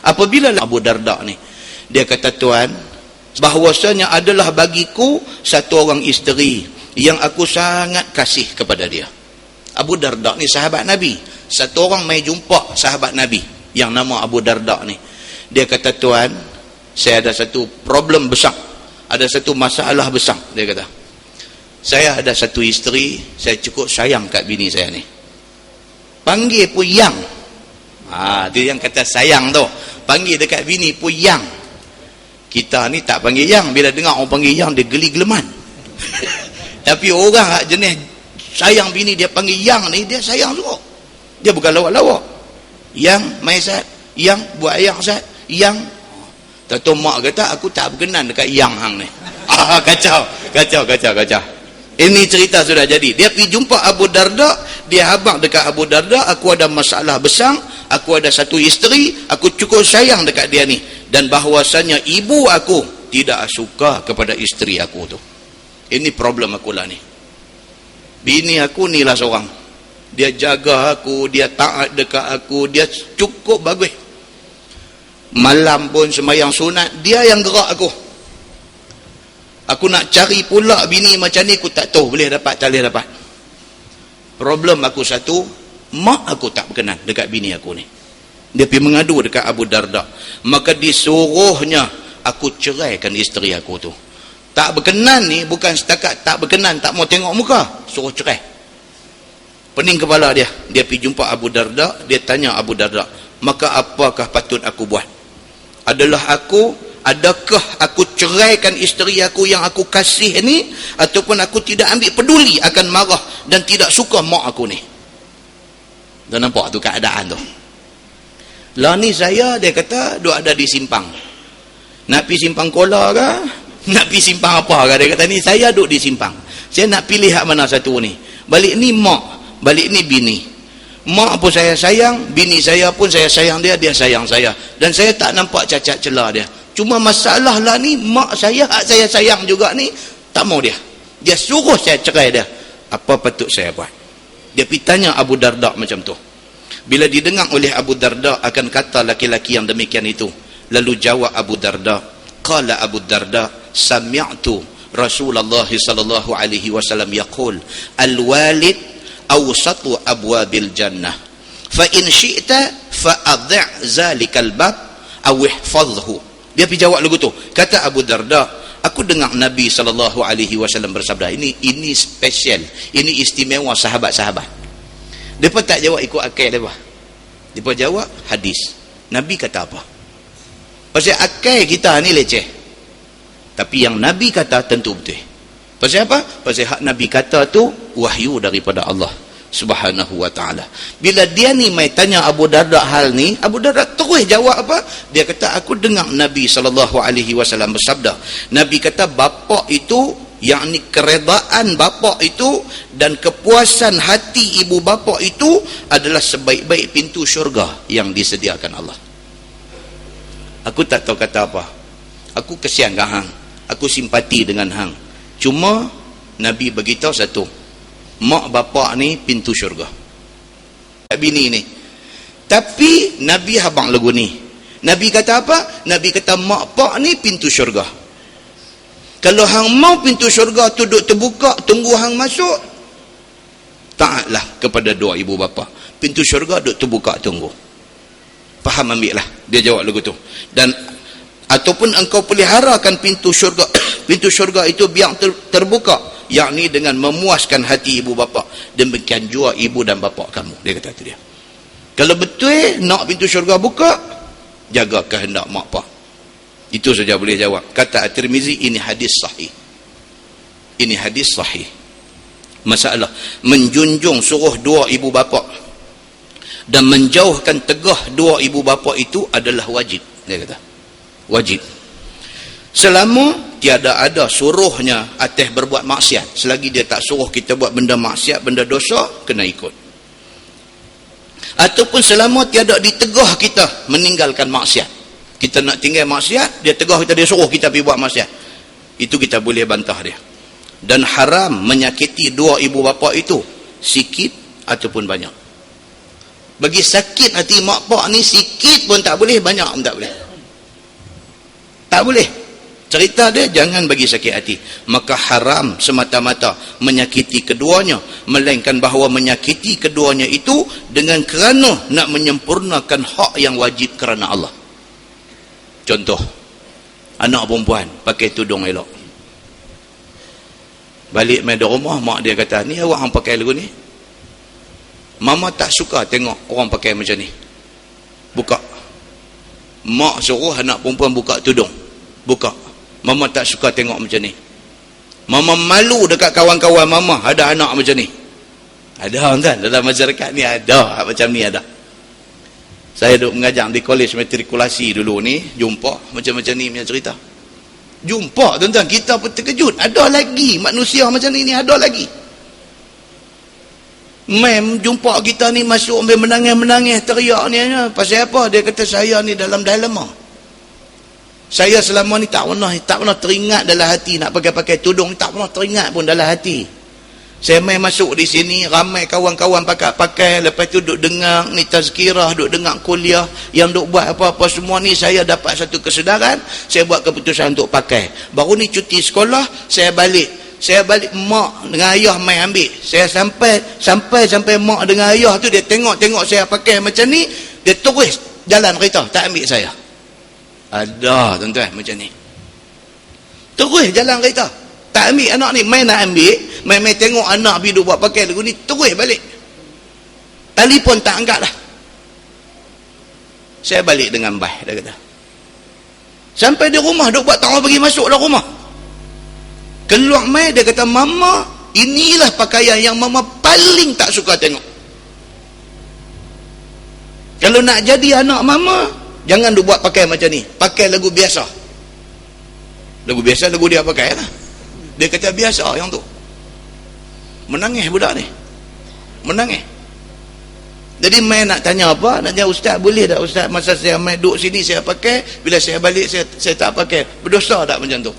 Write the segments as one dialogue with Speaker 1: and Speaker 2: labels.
Speaker 1: Apabila Abu Darda ni, dia kata, tuan, bahawasanya adalah bagiku satu orang isteri yang aku sangat kasih kepada dia. Abu Darda ni sahabat Nabi. Satu orang mai jumpa sahabat Nabi yang nama Abu Darda ni. Dia kata, tuan, saya ada satu problem besar, ada satu masalah besar. Dia kata, saya ada satu isteri, saya cukup sayang kat bini saya ni. Panggil pun yang. Dia yang kata sayang tu. Panggil dekat bini pun yang. Kita ni tak panggil yang. Bila dengar orang panggil yang, dia geli geleman. Tapi orang jenis sayang bini, dia panggil yang ni, dia sayang juga. Dia bukan lawak-lawak. Yang mai sat, yang buat ayak sat, yang. Tahu mak kata, aku tak berkenan dekat yang hang ni. Kacau. Ini cerita sudah jadi. Dia pergi jumpa Abu Darda, dia habaq dekat Abu Darda, aku ada masalah besar, aku ada satu isteri, aku cukup sayang dekat dia ni, dan bahawasanya ibu aku tidak suka kepada isteri aku tu. Ini problem aku lah ni. Bini aku ni lah seorang, dia jaga aku, dia taat dekat aku, dia cukup bagus. Malam pun sembahyang sunat, dia yang gerak aku. Aku nak cari pula bini macam ni, aku tak tahu boleh dapat tak boleh dapat. Problem aku satu, mak aku tak berkenan dekat bini aku ni. Dia pergi mengadu dekat Abu Darda. Maka disuruhnya aku ceraikan isteri aku tu. Tak berkenan ni bukan setakat tak berkenan, tak mau tengok muka, suruh cerai. Pening kepala dia. Dia pergi jumpa Abu Darda, dia tanya Abu Darda, maka apakah patut aku buat? Adakah aku ceraikan isteri aku yang aku kasih ni, ataupun aku tidak ambil peduli, akan marah dan tidak suka mak aku ni? Dah nampak tu keadaan tu. Lah ni saya, dia kata, duk ada di simpang. Nak pergi simpang kola ke? Nak pergi simpang apa ke? Dia kata, ni saya duk di simpang. Saya nak pilih hak mana satu ni. Balik ni mak, balik ni bini. Mak pun saya sayang, bini saya pun saya sayang dia, dia sayang saya. Dan saya tak nampak cacat celah dia. Cuma masalah lah ni, mak saya sayang juga ni, tak mau dia. Dia suruh saya cerai dia. Apa patut saya buat? Dia pergi tanya Abu Darda macam tu. Bila didengar oleh Abu Darda akan kata laki-laki yang demikian itu, lalu jawab Abu Darda, qala Abu Darda, sami'tu Rasulullah sallallahu alaihi wasallam yaqul, al-walid awsatu abwabil jannah, fa in syi'ta fa adhi' zalikal bab aw ihfazhu. Dia pergi jawab lagu tu. Kata Abu Darda, aku dengar Nabi SAW bersabda, ini spesial, ini istimewa sahabat-sahabat. Mereka tak jawab ikut akal mereka. Mereka jawab hadis. Nabi kata apa? Pasal akal kita ni leceh. Tapi yang Nabi kata tentu betul. Pasal apa? Pasal hak Nabi kata tu wahyu daripada Allah Subhanahu wa ta'ala. Bila dia ni mai tanya Abu Darda hal ni, Abu Darda terus jawab apa? Dia kata, aku dengar Nabi SAW bersabda. Nabi kata, bapa itu, yakni keredaan bapa itu dan kepuasan hati ibu bapa itu adalah sebaik-baik pintu syurga yang disediakan Allah. Aku tak tahu kata apa. Aku kesian ke hang. Aku simpati dengan hang. Cuma Nabi beritahu satu, mak bapak ni pintu syurga, bini ni. Tapi Nabi habang lagu ni. Nabi kata apa? Nabi kata mak pak ni pintu syurga. Kalau hang mau pintu syurga tu duk terbuka, tunggu hang masuk, taatlah kepada dua ibu bapa. Pintu syurga duk terbuka, tunggu. Faham, ambil lah. Dia jawab lagu tu. Dan ataupun engkau peliharakan pintu syurga pintu syurga itu biar terbuka, yakni dengan memuaskan hati ibu bapa. Demikian juga ibu dan bapa kamu. Dia kata tu dia. Kalau betul nak pintu syurga buka, jaga kehendak mak pak. Itu saja boleh jawab. Kata At-Tirmizi, ini hadis sahih. Ini hadis sahih. Masalah menjunjung suruh dua ibu bapa dan menjauhkan tegah dua ibu bapa itu adalah wajib. Dia kata wajib. Selama tiada ada suruhnya atas berbuat maksiat. Selagi dia tak suruh kita buat benda maksiat, benda dosa, kena ikut. Ataupun selama tiada ditegah kita meninggalkan maksiat. Kita nak tinggal maksiat, dia tegah kita, dia suruh kita pergi buat maksiat. Itu kita boleh bantah dia. Dan haram menyakiti dua ibu bapa itu, sikit ataupun banyak. Bagi sakit hati mak pak ni sikit pun tak boleh, banyak pun tak boleh. Tak boleh. Cerita dia jangan bagi sakit hati. Maka haram semata-mata menyakiti keduanya, melainkan bahawa menyakiti keduanya itu dengan kerana nak menyempurnakan hak yang wajib kerana Allah. Contoh, anak perempuan pakai tudung elok. Balik main di rumah, mak dia kata, ni awak yang pakai lagu ni. Mama tak suka tengok orang pakai macam ni. Buka. Mak suruh anak perempuan buka tudung. Buka. Mama tak suka tengok macam ni. Mama malu dekat kawan-kawan mama ada anak macam ni. Ada kan dalam masyarakat ni, ada macam ni ada. Saya duduk mengajar di kolej matrikulasi dulu ni, jumpa macam-macam ni punya cerita. Jumpa tuan-tuan, kita pun terkejut. Ada lagi manusia macam ni ada lagi. Mem jumpa kita ni masuk ambil menangis-menangis teriak ni. Pasal apa? Dia kata saya ni dalam dilema. Saya selama ni tak pernah teringat dalam hati nak pakai tudung, tak pernah teringat pun dalam hati. Saya main masuk di sini, ramai kawan-kawan pakai, lepas tu duk dengar ni tazkirah, duk dengar kuliah, yang duk buat apa-apa semua ni, saya dapat satu kesedaran, saya buat keputusan untuk pakai. Baru ni cuti sekolah, saya balik, mak dengan ayah main ambil. Saya sampai mak dengan ayah tu, dia tengok saya pakai macam ni, dia terus jalan kereta, tak ambil saya. Ada tuan-tuan macam ni. Terus jalan kereta. Tak ambil anak ni. Main nak ambil. Main tengok anak bidu buat pakai lagu ni. Terus balik. Telefon tak angkat dah. Saya balik dengan bah. Dia kata. Sampai di rumah. Duk buat tak mau pergi masuk dalam rumah. Keluar main. Dia kata, mama, inilah pakaian yang mama paling tak suka tengok. Kalau nak jadi anak mama, jangan dia buat pakai macam ni. Pakai lagu biasa. Lagu biasa, lagu dia pakai lah. Dia kata biasa yang tu. Menangis budak ni. Menangis. Jadi main nak tanya apa? Nak tanya, ustaz boleh tak ustaz masa saya main duduk sini saya pakai, bila saya balik saya tak pakai. Berdosa tak macam tu?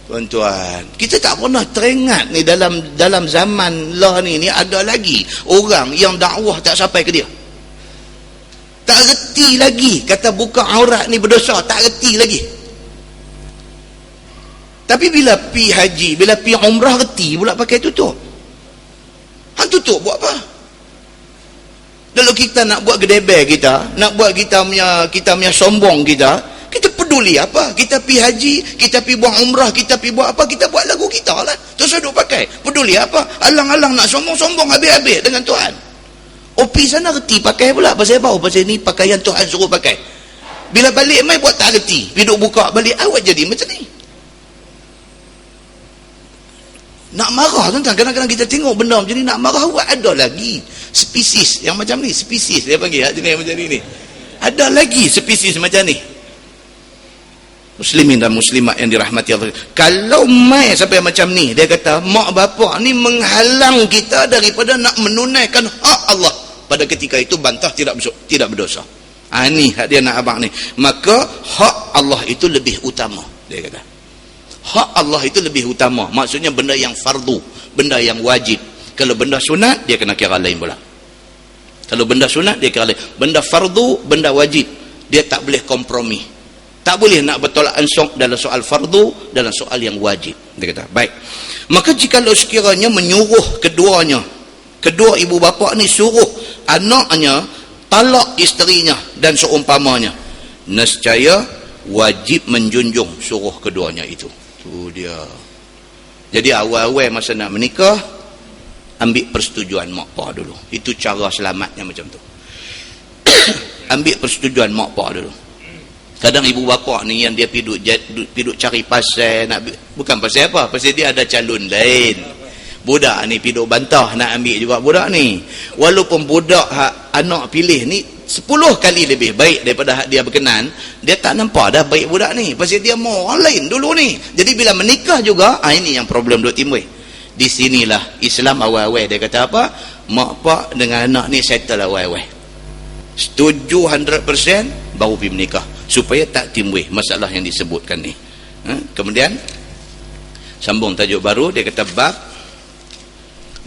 Speaker 1: Tuan-tuan, kita tak pernah teringat ni dalam zaman lah ni ada lagi orang yang dakwah tak sampai ke dia. Tak reti lagi kata buka aurat ni berdosa, tak reti lagi. Tapi bila pi haji, bila pi umrah, reti pula pakai tutup. Hang tutup buat apa? Kalau kita nak buat gedebel kita, nak buat kita punya sombong kita peduli apa? Kita pi haji, kita pi buat umrah, kita pi buat apa? Kita buat lagu kita lah. Terus duduk pakai. Peduli apa? Alang-alang nak sombong-sombong habis-habis dengan Tuhan. Opi sana reti pakai pula. Pasal apa? Pasal ni pakaian Tuhan suruh pakai. Bila balik mai buat tak reti. Bila buka balik, awak jadi macam ni. Nak marah tuan-tuan. Kadang-kadang kita tengok benda macam ni, nak marah awak. Ada lagi spesies yang macam ni. Spesies dia panggil jenis macam ni. Ada lagi spesies macam ni. Muslimin dan muslimat yang dirahmati Allah. Kalau mai sampai macam ni, dia kata mak bapak ni menghalang kita daripada nak menunaikan hak Allah. Pada ketika itu bantah tidak berdosa. Ni hak dia nak abang ni. Maka hak Allah itu lebih utama, dia kata. Hak Allah itu lebih utama. Maksudnya benda yang fardu, benda yang wajib. Kalau benda sunat, dia kena kira lain pula. Kalau benda sunat, dia kira lain. Benda fardu, benda wajib, dia tak boleh kompromi. Tak boleh nak bertolak ansur dalam soal fardu, dalam soal yang wajib. Dia kata, baik. Maka jikalau sekiranya menyuruh keduanya, kedua ibu bapa ni suruh anaknya talak isterinya dan seumpamanya, nescaya wajib menjunjung suruh keduanya itu. Tu dia. Jadi awal-awal masa nak menikah, ambil persetujuan mak pak dulu. Itu cara selamatnya macam tu. Ambil persetujuan mak pak dulu. Kadang ibu bapa ni yang dia piduk cari pasal nak, bukan pasal apa, pasal dia ada calon lain. Budak ni piduk bantah nak ambil juga budak ni. Walaupun budak anak pilih ni 10 kali lebih baik daripada hak dia berkenan, dia tak nampak dah baik budak ni. Pasal dia mau orang lain dulu ni. Jadi bila menikah juga, ini yang problem duk timbul. Di sinilah Islam awal-awal dia kata apa? Mak pak dengan anak ni settle awal-awal. Setuju 100% baru pergi menikah. Supaya tak timbul masalah yang disebutkan ni. Kemudian sambung tajuk baru, dia kata bab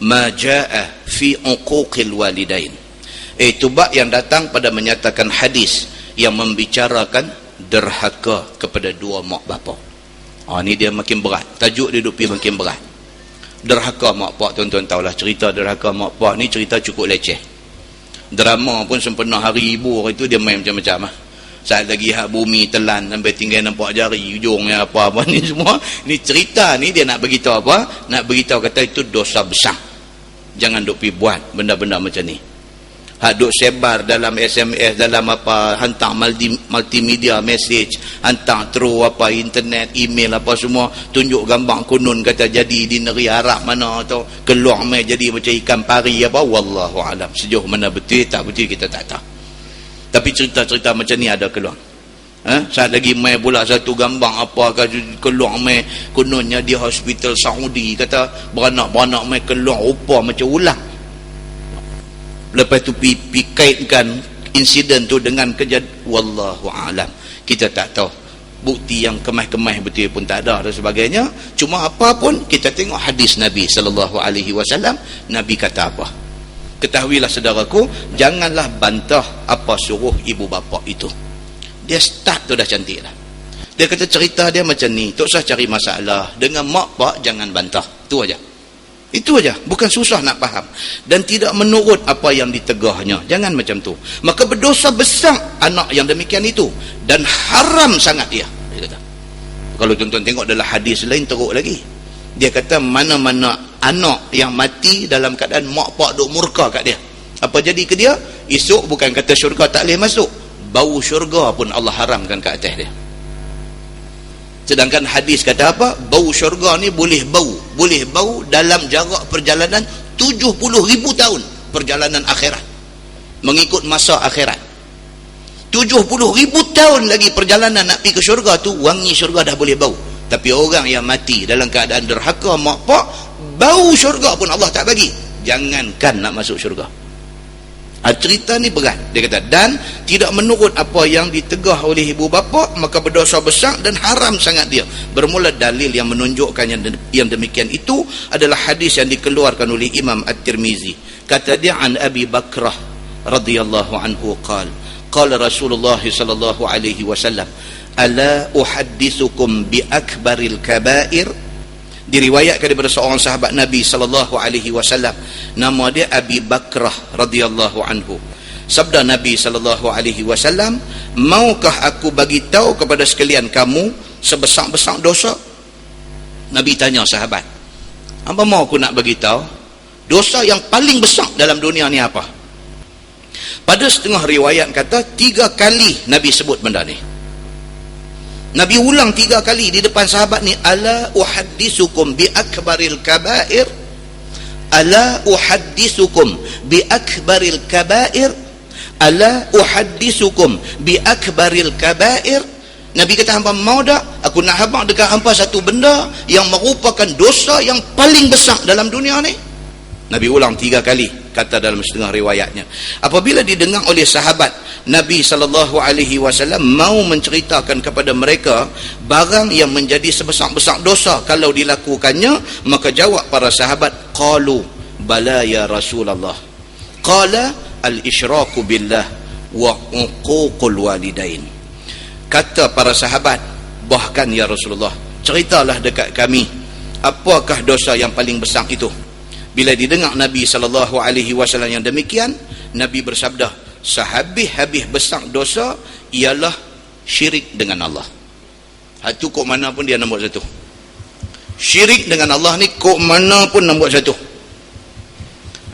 Speaker 1: ma jaa fi uquqil walidain. Iaitu bab yang datang pada menyatakan hadis yang membicarakan derhaka kepada dua mak bapa. Ni dia makin berat. Tajuk dia duk makin berat. Derhaka mak pak, tuan-tuan tahulah cerita derhaka mak pak ni cerita cukup leceh. Drama pun sempena hari ibu itu dia main macam-macam Saat lagi hak bumi telan sampai tinggal nampak jari ujungnya apa-apa ni semua. Ni cerita ni dia nak beritahu apa? Nak beritahu kata itu dosa besar. Jangan duk pergi buat benda-benda macam ni. Hak duk sebar dalam SMS, dalam apa, hantar multimedia message, hantar terus apa, internet, email apa semua, tunjuk gambar kunun kata jadi di negeri Arab mana atau keluar mai jadi macam ikan pari apa, wallahu alam. Sejauh mana betul tak betul kita tak tahu. Tapi cerita-cerita macam ni ada keluar. Saat lagi mai pula satu gambar apa keluar mai kununnya di hospital Saudi kata beranak-beranak mai keluar rupa macam ulang. Lepas tu pi kaitkan insiden tu dengan kejadian, wallahu alam. Kita tak tahu. Bukti yang kemah-kemah betul pun tak ada dan sebagainya. Cuma apa pun kita tengok hadis Nabi sallallahu alaihi wasallam, Nabi kata apa? Ketahuilah saudaraku, janganlah bantah apa suruh ibu bapa itu. Dia start tu dah cantik dah. Dia kata cerita dia macam ni, tak usah cari masalah. Dengan mak pak jangan bantah. Tu aja. Itu aja, bukan susah nak faham. Dan tidak menurut apa yang ditegahnya. Jangan macam tu. Maka berdosa besar anak yang demikian itu. Dan haram sangat dia kata. Kalau tuan-tuan tengok dalam hadis lain teruk lagi. Dia kata mana-mana anak yang mati dalam keadaan mak pak duk murka kat dia. Apa jadi ke dia? Esok bukan kata syurga tak boleh masuk. Bau syurga pun Allah haramkan ke atas dia. Sedangkan hadis kata apa? Bau syurga ni boleh bau dalam jarak perjalanan 70,000 tahun perjalanan akhirat. Mengikut masa akhirat. 70,000 tahun lagi perjalanan nak pergi ke syurga tu, wangi syurga dah boleh bau. Tapi orang yang mati dalam keadaan derhaka mak pak, bau syurga pun Allah tak bagi. Jangankan nak masuk syurga. Cerita ni berat. Dia kata, dan tidak menurut apa yang ditegah oleh ibu bapa, maka berdosa besar dan haram sangat dia. Bermula dalil yang menunjukkan yang demikian itu adalah hadis yang dikeluarkan oleh Imam At-Tirmizi. Kata dia, an Abi Bakrah radhiyallahu anhu qala Rasulullah sallallahu alaihi wasallam, ala uhaddithukum bi akbaril kabair. Diriwayatkan daripada seorang sahabat Nabi sallallahu alaihi wasallam, nama dia Abi Bakrah radhiyallahu anhu. Sabda Nabi sallallahu alaihi wasallam, maukah aku bagi tahu kepada sekalian kamu sebesar-besar dosa? Nabi tanya sahabat, apa mau aku nak bagi tahu? Dosa yang paling besar dalam dunia ni apa? Pada setengah riwayat kata 3 kali Nabi sebut benda ni. Nabi ulang 3 kali di depan sahabat ni, ala uhaddithukum bi akbaril kabair, ala uhaddithukum bi akbaril kabair, ala uhaddithukum bi akbaril kabair. Nabi kata, hampa mau tak aku nak habaq dekat hampa satu benda yang merupakan dosa yang paling besar dalam dunia ni? Nabi ulang 3 kali, kata dalam setengah riwayatnya. Apabila didengar oleh sahabat, Nabi SAW mau menceritakan kepada mereka barang yang menjadi sebesar-besar dosa kalau dilakukannya, maka jawab para sahabat, qalu bala ya Rasulullah, qala al-isyraku billah wa uququl walidain. Kata para sahabat, bahkan ya Rasulullah, ceritalah dekat kami apakah dosa yang paling besar itu. Bila didengar Nabi SAW yang demikian, Nabi bersabda, sehabis-habis besar dosa ialah syirik dengan Allah. Itu kok mana pun dia nombor 1. Syirik dengan Allah ni kok mana pun nombor 1.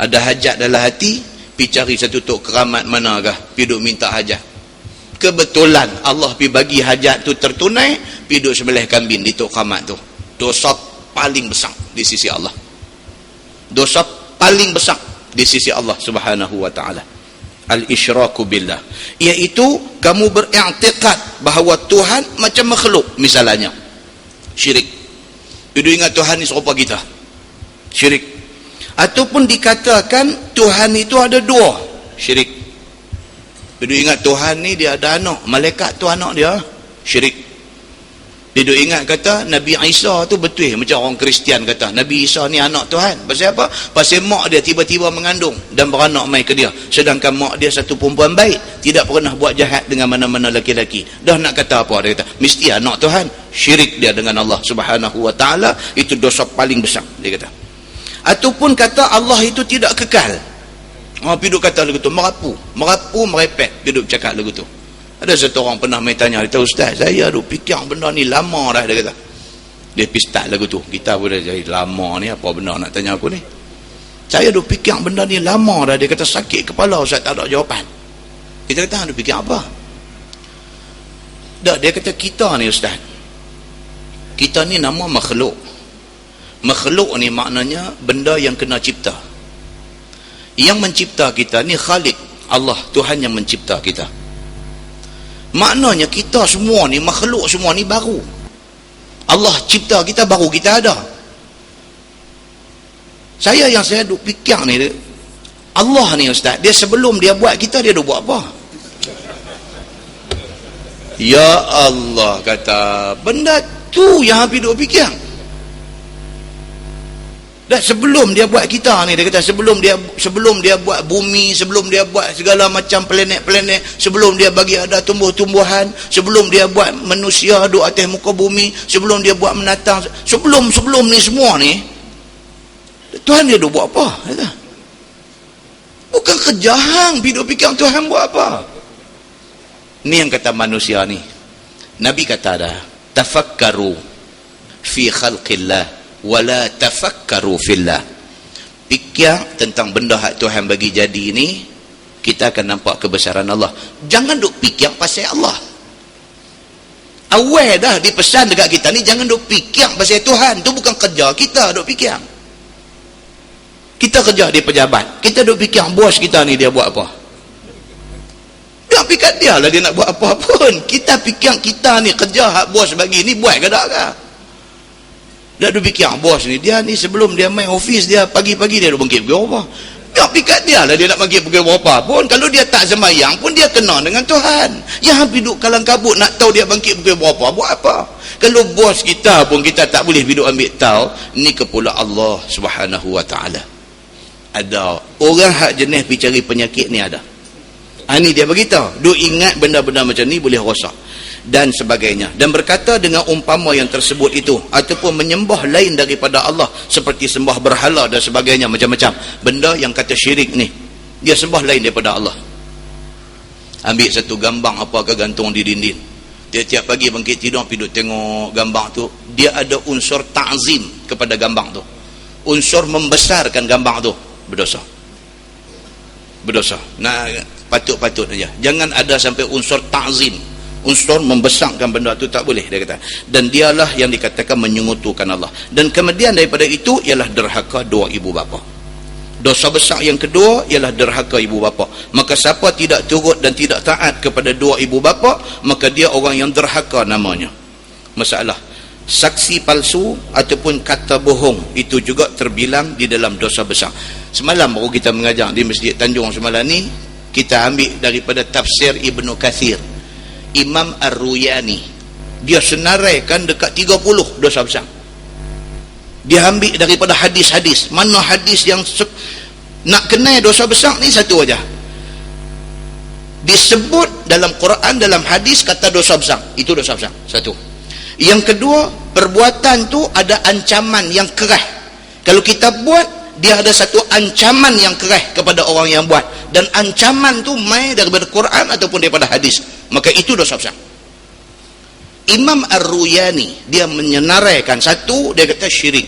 Speaker 1: Ada hajat dalam hati, pergi cari satu tok keramat manakah, pergi duk minta hajat. Kebetulan Allah pergi bagi hajat tu tertunai, pergi duk sembelih kambing di tok keramat tu. Dosa paling besar di sisi Allah. Dosa paling besar di sisi Allah Subhanahu wa taala. Al-isyraku billah, iaitu kamu beriktikad bahawa Tuhan macam makhluk misalnya. Syirik. Itu ingat Tuhan ni serupa kita. Syirik. Ataupun dikatakan Tuhan itu ada 2. Syirik. Itu ingat Tuhan ni dia ada anak, malaikat tu anak dia. Syirik. Dia duk ingat kata Nabi Isa tu betul, macam orang Kristian kata Nabi Isa ni anak Tuhan. Pasal apa? Pasal mak dia tiba-tiba mengandung dan beranak mai ke dia, sedangkan mak dia satu perempuan baik, tidak pernah buat jahat dengan mana-mana lelaki-lelaki. Dah nak kata apa? Dia kata mesti anak Tuhan. Syirik dia dengan Allah Subhanahu wa taala, itu dosa paling besar, dia kata. Ataupun kata Allah itu tidak kekal. Pergi duk kata lagu tu, merapu merepek, dia duk cakap lagu tu. Ada satu orang pernah main tanya, dia kata, Ustaz, saya duk fikir benda ni lama dah, dia kata. Dia pergi start lagu tu. Kita pun dah jadi lama ni, apa benda nak tanya aku ni? Saya duk fikir benda ni lama dah. Dia kata sakit kepala, Ustaz, tak ada jawapan. Kita kata, duk fikir apa? Dia kata kita ni, Ustaz, kita ni nama makhluk. Makhluk ni maknanya benda yang kena cipta. Yang mencipta kita ni Khalik, Allah, Tuhan yang mencipta kita. Maknanya kita semua ni, makhluk semua ni baru. Allah cipta kita, baru kita ada. Saya duk fikir ni, Allah ni, Ustaz, dia sebelum dia buat kita, dia duk buat apa? Ya Allah, kata, benda tu yang habis duk fikir. Dah sebelum dia buat kita ni, dia kata sebelum dia buat bumi, sebelum dia buat segala macam planet-planet, sebelum dia bagi ada tumbuh-tumbuhan, sebelum dia buat manusia duduk atas muka bumi, sebelum dia buat menatang, sebelum ni semua ni, Tuhan dia duk buat apa? Kata. Bukan kerja hang duk fikir Tuhan buat apa. Ni yang kata manusia ni. Nabi kata dah, tafakkaru fi khalqillah wala tafakkaru fillah. Fikir tentang benda hak Tuhan bagi jadi ni, kita akan nampak kebesaran Allah. Jangan duk fikir pasal Allah. Awal dah dipesan dekat kita ni, jangan duk fikir pasal Tuhan. Tu bukan kerja kita duk fikir. Kita kerja di pejabat, kita duk fikir bos kita ni dia buat apa. Dia fikir dia lah dia nak buat apa pun. Kita fikir kita ni kerja hak bos bagi ni buat ke tak ke? Dia duk fikir bos ni, dia ni sebelum dia main office dia, pagi-pagi dia duk bangkit pukul berapa. Dia fikir dia lah dia nak bangkit pukul berapa pun. Kalau dia tak sembahyang pun dia kena dengan Tuhan. Yang hampir duk kalang kabut nak tahu dia bangkit pukul berapa, buat apa? Kalau bos kita pun kita tak boleh duk ambil tahu, ni kepula Allah Subhanahu wa taala. Ada orang hak jenis pergi cari penyakit ni ada. Ini dia beritahu, duk ingat benda-benda macam ni boleh rosak dan sebagainya, dan berkata dengan umpama yang tersebut itu, ataupun menyembah lain daripada Allah seperti sembah berhala dan sebagainya, macam-macam benda yang kata syirik ni, dia sembah lain daripada Allah. Ambil satu gambar apa ke gantung di dinding, dia tiap pagi bangkit tidur pergi duk tengok gambar tu, dia ada unsur ta'zim kepada gambar tu, unsur membesarkan gambar tu, berdosa. Nah, patut-patut aja, jangan ada sampai unsur ta'zim, unsur membesarkan benda tu, tak boleh, dia kata. Dan dialah yang dikatakan menyekutukan Allah. Dan kemudian daripada itu ialah derhaka dua ibu bapa. Dosa besar yang kedua ialah derhaka ibu bapa. Maka siapa tidak turut dan tidak taat kepada dua ibu bapa, maka dia orang yang derhaka namanya. Masalah saksi palsu ataupun kata bohong, itu juga terbilang di dalam dosa besar. Semalam baru kita mengajar di Masjid Tanjung semalam ni, kita ambil daripada tafsir Ibnu Kathir, Imam Ar-Ruyani, dia senaraikan dekat 30 dosa besar. Dia ambil daripada hadis-hadis. Mana hadis yang nak kenal dosa besar ni satu aja, disebut dalam Quran, dalam hadis kata dosa besar, itu dosa besar, satu. Yang kedua, perbuatan tu ada ancaman yang keras. Kalau kita buat, dia ada satu ancaman yang keras kepada orang yang buat, dan ancaman tu mai daripada Quran ataupun daripada hadis, maka itu dosa besar. Imam Ar-Ruyani dia menyenaraikan satu, dia kata syirik,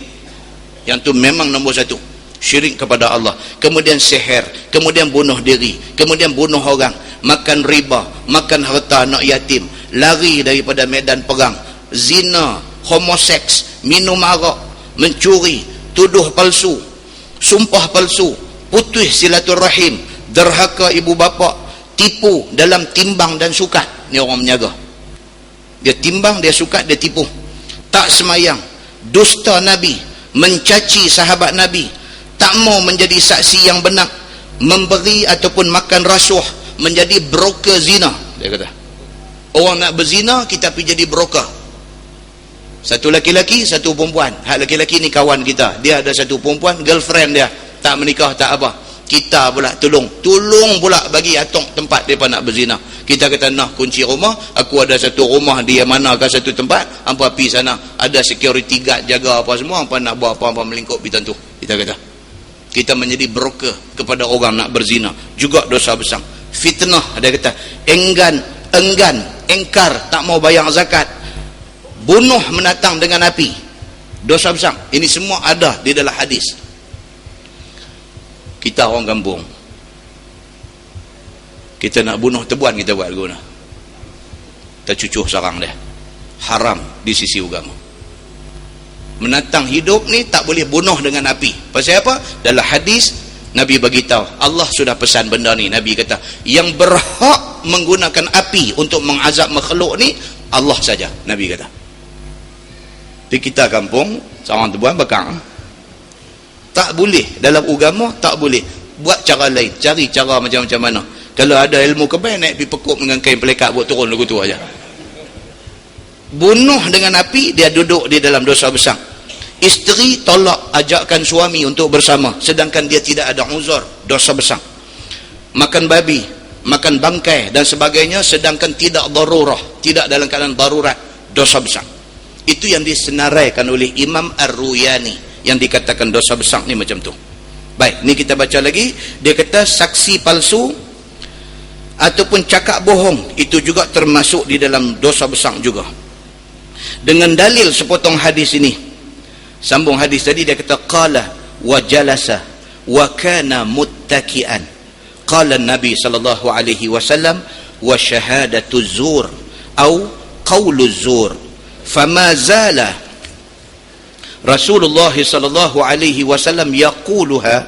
Speaker 1: yang tu memang nombor satu, syirik kepada Allah, kemudian sihir, kemudian bunuh diri, kemudian bunuh orang, makan riba, makan harta anak yatim, lari daripada medan perang, zina, homoseks, minum arak, mencuri, tuduh palsu, sumpah palsu, putus silaturahim, derhaka ibu bapa, tipu dalam timbang dan sukat. Ni orang menyaga, dia timbang, dia sukat, dia tipu. Tak semayang, dusta Nabi, mencaci sahabat Nabi, tak mau menjadi saksi yang benar, memberi ataupun makan rasuah, menjadi broker zina. Dia kata orang nak berzina, kita pergi jadi broker.
Speaker 2: Satu laki-laki, satu perempuan. Hak laki-laki ni kawan kita, dia ada satu perempuan, girlfriend dia, tak menikah, tak apa. Kita pula tolong pula bagi Atok tempat mereka nak berzina. Kita kata, nah kunci rumah, aku ada satu rumah di manakah satu tempat, hampa pergi sana, ada security guard jaga apa semua, hampa nak buat apa-apa melingkup pergi tentu. Kita kata, kita menjadi broker kepada orang nak berzina, juga dosa besar. Fitnah, dia kata, enggan, engkar, tak mau bayar zakat, bunuh menatang dengan api, dosa besar. Ini semua ada di dalam hadis. Kita orang kampung, kita nak bunuh tebuan, kita buat guna, kita cucuh sarang dia, haram di sisi agama. Menatang hidup ni tak boleh bunuh dengan api. Pasal apa? Dalam hadis Nabi bagi tahu, Allah sudah pesan benda ni. Nabi kata, yang berhak menggunakan api untuk mengazab makhluk ni Allah saja, Nabi kata. Di kita kampung, seorang tebuan bakar, tak boleh dalam agama, tak boleh. Buat cara lain, cari cara macam-macam mana. Kalau ada ilmu kebal, naik pergi pekuk dengan kain pelekat, buat turun lagu tu aja. Bunuh dengan api, dia duduk di dalam dosa besar. Isteri tolak ajakkan suami untuk bersama, sedangkan dia tidak ada uzur, dosa besar. Makan babi, makan bangkai dan sebagainya, sedangkan tidak darurah, tidak dalam keadaan darurat, dosa besar. Itu yang disenaraikan oleh Imam Ar-Ruyani, yang dikatakan dosa besar ni macam tu. Baik, ni kita baca lagi. Dia kata saksi palsu ataupun cakap bohong, itu juga termasuk di dalam dosa besar juga. Dengan dalil sepotong hadis ini, sambung hadis tadi, dia kata qala wa jalasa wa kana muttaki'an. Qala Nabi sallallahu alaihi wasallam wa syahadatu zur au qawlu zur fama zala Rasulullah sallallahu alaihi wasallam yaquluha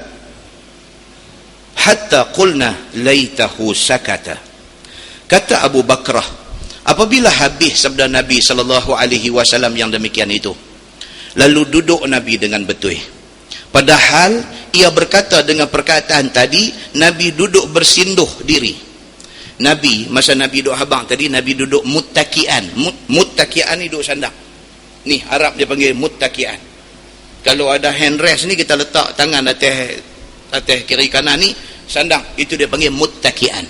Speaker 2: hatta qulna laitahu sakata. Kata Abu Bakrah, apabila habis sabda Nabi sallallahu alaihi wasallam yang demikian itu, lalu duduk Nabi dengan betul. Padahal ia berkata dengan perkataan tadi, Nabi duduk bersinduh diri. Nabi, masa Nabi duduk habang tadi, Nabi duduk muttakian. Muttakian ni duduk sandang. Ni Arab dia panggil muttakian. Kalau ada handrest ni, kita letak tangan atas kiri kanan ni, sandang, itu dia panggil muttakian.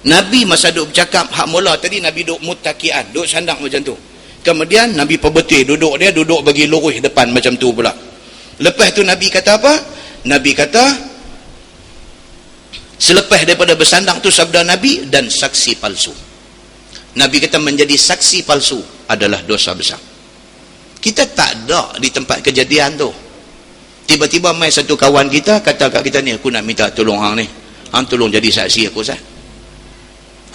Speaker 2: Nabi masa duduk bercakap hak mula tadi, Nabi duduk muttakian, duduk sandang macam tu. Kemudian Nabi perbetul duduk, dia duduk bagi lurus depan macam tu pula. Lepas tu Nabi kata apa? Nabi kata, selepas daripada bersandang tu sabda Nabi, dan saksi palsu. Nabi kata menjadi saksi palsu adalah dosa besar. Kita tak ada di tempat kejadian tu. Tiba-tiba mai satu kawan kita kata kat kita ni, aku nak minta tolong hang ni, hang tolong jadi saksi aku sah.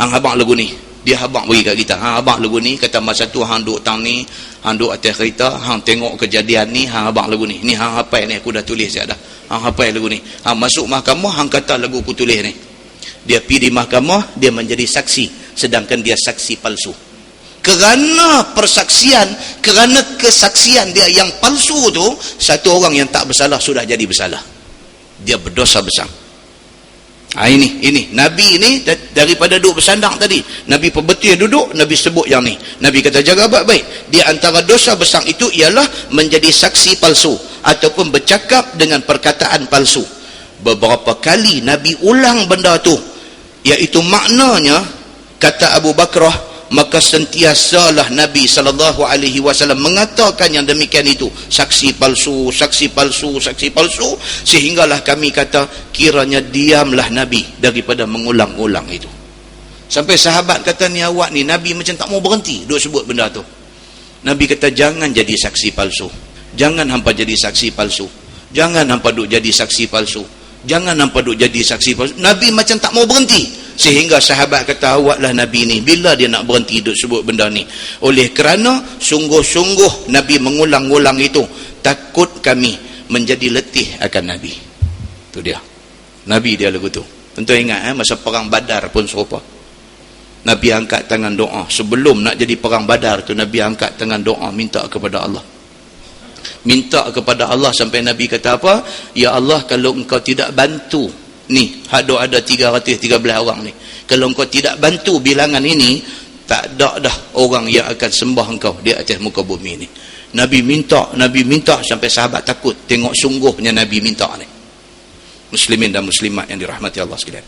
Speaker 2: Hang habaq lagu ni, dia habaq bagi kat kita, hang habaq lagu ni, kata masa tu hang duduk tang ni, hang duduk atas kereta, hang tengok kejadian ni, hang habaq lagu ni, hang hafal ni, aku dah tulis dah, hang hafal lagu ni, hang masuk mahkamah, hang kata lagu aku tulis ni. Dia pergi di mahkamah, dia menjadi saksi, sedangkan dia saksi palsu. Kerana persaksian, kerana kesaksian dia yang palsu tu, satu orang yang tak bersalah sudah jadi bersalah, dia berdosa besar. Ini Nabi ni daripada duduk bersandang tadi, Nabi perbetul duduk, Nabi sebut yang ni. Nabi kata jaga baik-baik. Di antara dosa besar itu ialah menjadi saksi palsu ataupun bercakap dengan perkataan palsu. Beberapa kali Nabi ulang benda tu, iaitu maknanya, kata Abu Bakrah, maka sentiasalah Nabi sallallahu alaihi wasallam mengatakan yang demikian itu, saksi palsu, saksi palsu, saksi palsu, sehinggalah kami kata kiranya diamlah Nabi daripada mengulang-ulang itu. Sampai sahabat kata, ni awak ni Nabi macam tak mau berhenti duk sebut benda tu. Nabi kata jangan jadi saksi palsu, jangan hampa jadi saksi palsu, jangan hampa duk jadi saksi palsu, jangan hampa duk jadi saksi palsu. Nabi macam tak mau berhenti, sehingga sahabat kata awaklah Nabi ni, bila dia nak berhenti duk sebut benda ni? Oleh kerana sungguh-sungguh Nabi mengulang-ulang itu, takut kami menjadi letih akan Nabi. Tu dia, Nabi dia lagu tu. Tentu ingat masa perang Badar pun serupa. Nabi angkat tangan doa. Sebelum nak jadi perang Badar tu, Nabi angkat tangan doa, minta kepada Allah. Minta kepada Allah sampai Nabi kata apa? Ya Allah, kalau engkau tidak bantu ni, ada 313 orang ni, kalau engkau tidak bantu bilangan ini, tak ada dah orang yang akan sembah engkau di atas muka bumi ni. Nabi minta sampai sahabat takut tengok sungguhnya Nabi minta ni. Muslimin dan muslimat yang dirahmati Allah sekalian.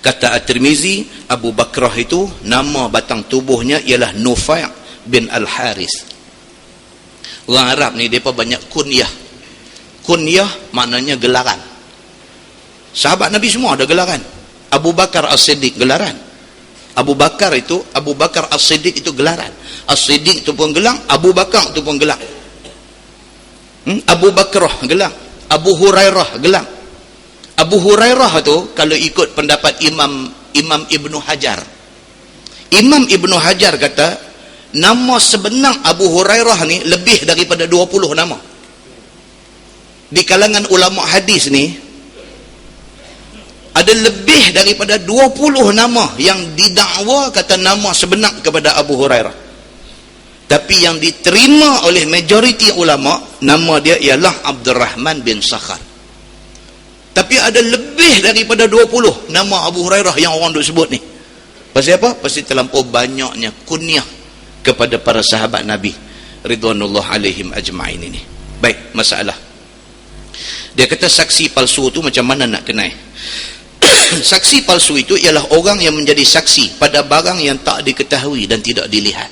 Speaker 2: Kata At-Tirmizi, Abu Bakrah itu nama batang tubuhnya ialah Nufai' bin Al-Haris. Orang Arab ni mereka banyak kunyah. Kunyah maknanya gelaran. Sahabat Nabi semua ada gelaran. Abu Bakar As-Siddiq gelaran. Abu Bakar As-Siddiq itu gelaran. As-Siddiq itu pun gelang, Abu Bakar itu pun gelang. Abu Bakrah gelang, Abu Hurairah gelang. Abu Hurairah tu kalau ikut pendapat Imam Ibnu Hajar. Imam Ibnu Hajar kata nama sebenar Abu Hurairah ni lebih daripada 20 nama. Di kalangan ulama hadis ni ada lebih daripada 20 nama yang didakwa kata nama sebenar kepada Abu Hurairah. Tapi yang diterima oleh majoriti ulama, nama dia ialah Abdurrahman bin Sakhar. Tapi ada lebih daripada 20 nama Abu Hurairah yang orang duk sebut ni. Pasal apa? Pasal terlampau banyaknya kunyah kepada para sahabat Nabi ridwanullah alaihim ajma'in ini. Baik, masalah. Dia kata saksi palsu tu macam mana nak kenal? Saksi palsu itu ialah orang yang menjadi saksi pada barang yang tak diketahui dan tidak dilihat.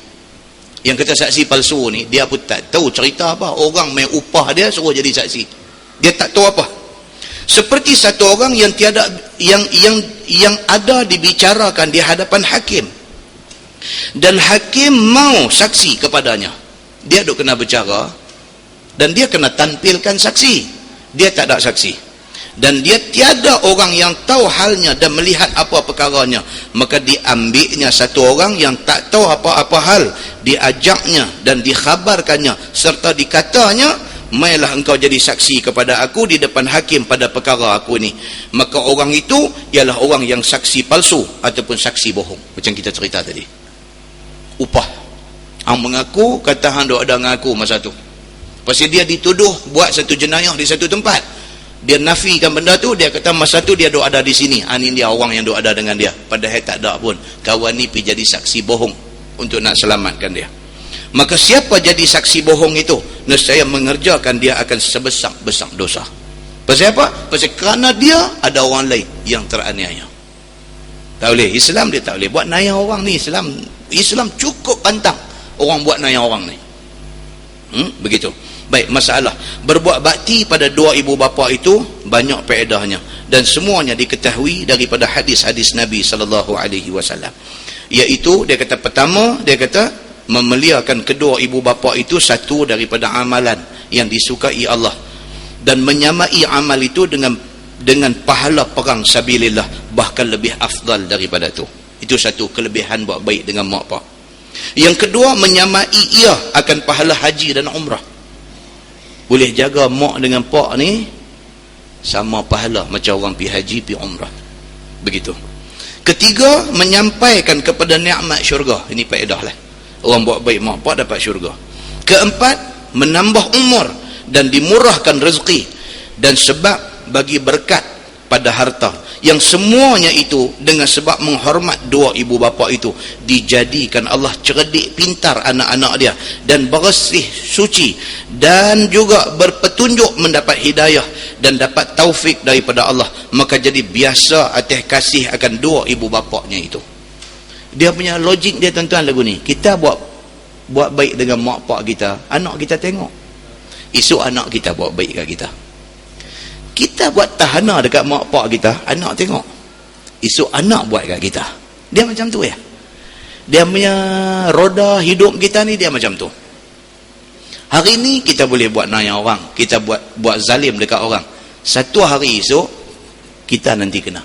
Speaker 2: Yang kata saksi palsu ni, dia pun tak tahu cerita apa. Orang main upah dia suruh jadi saksi. Dia tak tahu apa. Seperti satu orang yang tiada yang ada dibicarakan di hadapan hakim. Dan hakim mau saksi kepadanya. Dia duk kena bercara dan dia kena tampilkan saksi. Dia tak ada saksi. Dan dia tiada orang yang tahu halnya dan melihat apa perkaranya, maka diambilnya satu orang yang tak tahu apa-apa hal, diajaknya dan dikhabarkannya serta dikatanya, mailah engkau jadi saksi kepada aku di depan hakim pada perkara aku ni. Maka orang itu ialah orang yang saksi palsu ataupun saksi bohong. Macam kita cerita tadi, upah hang mengaku, kata hang duk ada dengan aku masa tu, pasal dia dituduh buat satu jenayah di satu tempat. Dia nafikan benda tu, dia kata masa tu dia duk ada di sini. Ini dia orang yang duk ada dengan dia, padahal tak ada pun. Kawan ni pergi jadi saksi bohong untuk nak selamatkan dia. Maka siapa jadi saksi bohong itu, nescaya mengerjakan dia akan sebesar-besar dosa. Pasal apa? Pasal kerana dia ada orang lain yang teraniaya. Tak boleh. Islam dia tak boleh buat naya orang ni. Islam cukup pantang orang buat naya orang ni. Begitu. Baik, masalah berbuat bakti pada dua ibu bapa itu banyak faedahnya dan semuanya diketahui daripada hadis-hadis Nabi SAW. Iaitu dia kata pertama, dia kata memuliakan kedua ibu bapa itu satu daripada amalan yang disukai Allah, dan menyamai amal itu dengan pahala perang sabilillah, bahkan lebih afdal daripada itu. Itu satu kelebihan buat baik dengan mak pak. Yang kedua, menyamai ia akan pahala haji dan umrah. Boleh jaga mak dengan pak ni sama pahala macam orang pergi haji, pergi umrah. Begitu. Ketiga, menyampaikan kepada nikmat syurga. Ini faedah lah. Orang buat baik mak pak dapat syurga. Keempat, menambah umur dan dimurahkan rezeki, dan sebab bagi berkat pada harta. Yang semuanya itu dengan sebab menghormat dua ibu bapa itu, dijadikan Allah cerdik pintar anak-anak dia dan bersih suci, dan juga berpetunjuk mendapat hidayah dan dapat taufik daripada Allah. Maka jadi biasa atas kasih akan dua ibu bapaknya itu. Dia punya logik dia tuan-tuan lagu ni. Kita buat baik dengan mak pak kita, anak kita tengok. Esok anak kita buat baik kat kita. Kita buat tahana dekat mak pak kita, anak tengok. Esok anak buat kat kita. Dia macam tu ya. Dia punya roda hidup kita ni dia macam tu. Hari ni kita boleh buat naya orang, kita buat zalim dekat orang. Satu hari esok kita nanti kena.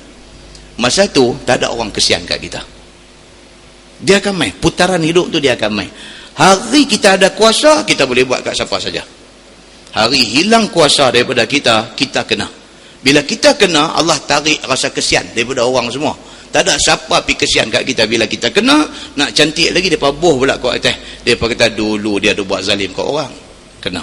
Speaker 2: Masa tu tak ada orang kesian kat kita. Dia akan main. Putaran hidup tu dia akan main. Hari kita ada kuasa, kita boleh buat kat siapa saja. Hari hilang kuasa daripada kita, kita kena. Bila kita kena, Allah tarik rasa kesian daripada orang semua. Tak ada siapa pergi kesian kat kita. Bila kita kena, nak cantik lagi, mereka boh pula kat atas. Mereka kata dulu dia ada buat zalim kat orang. Kena.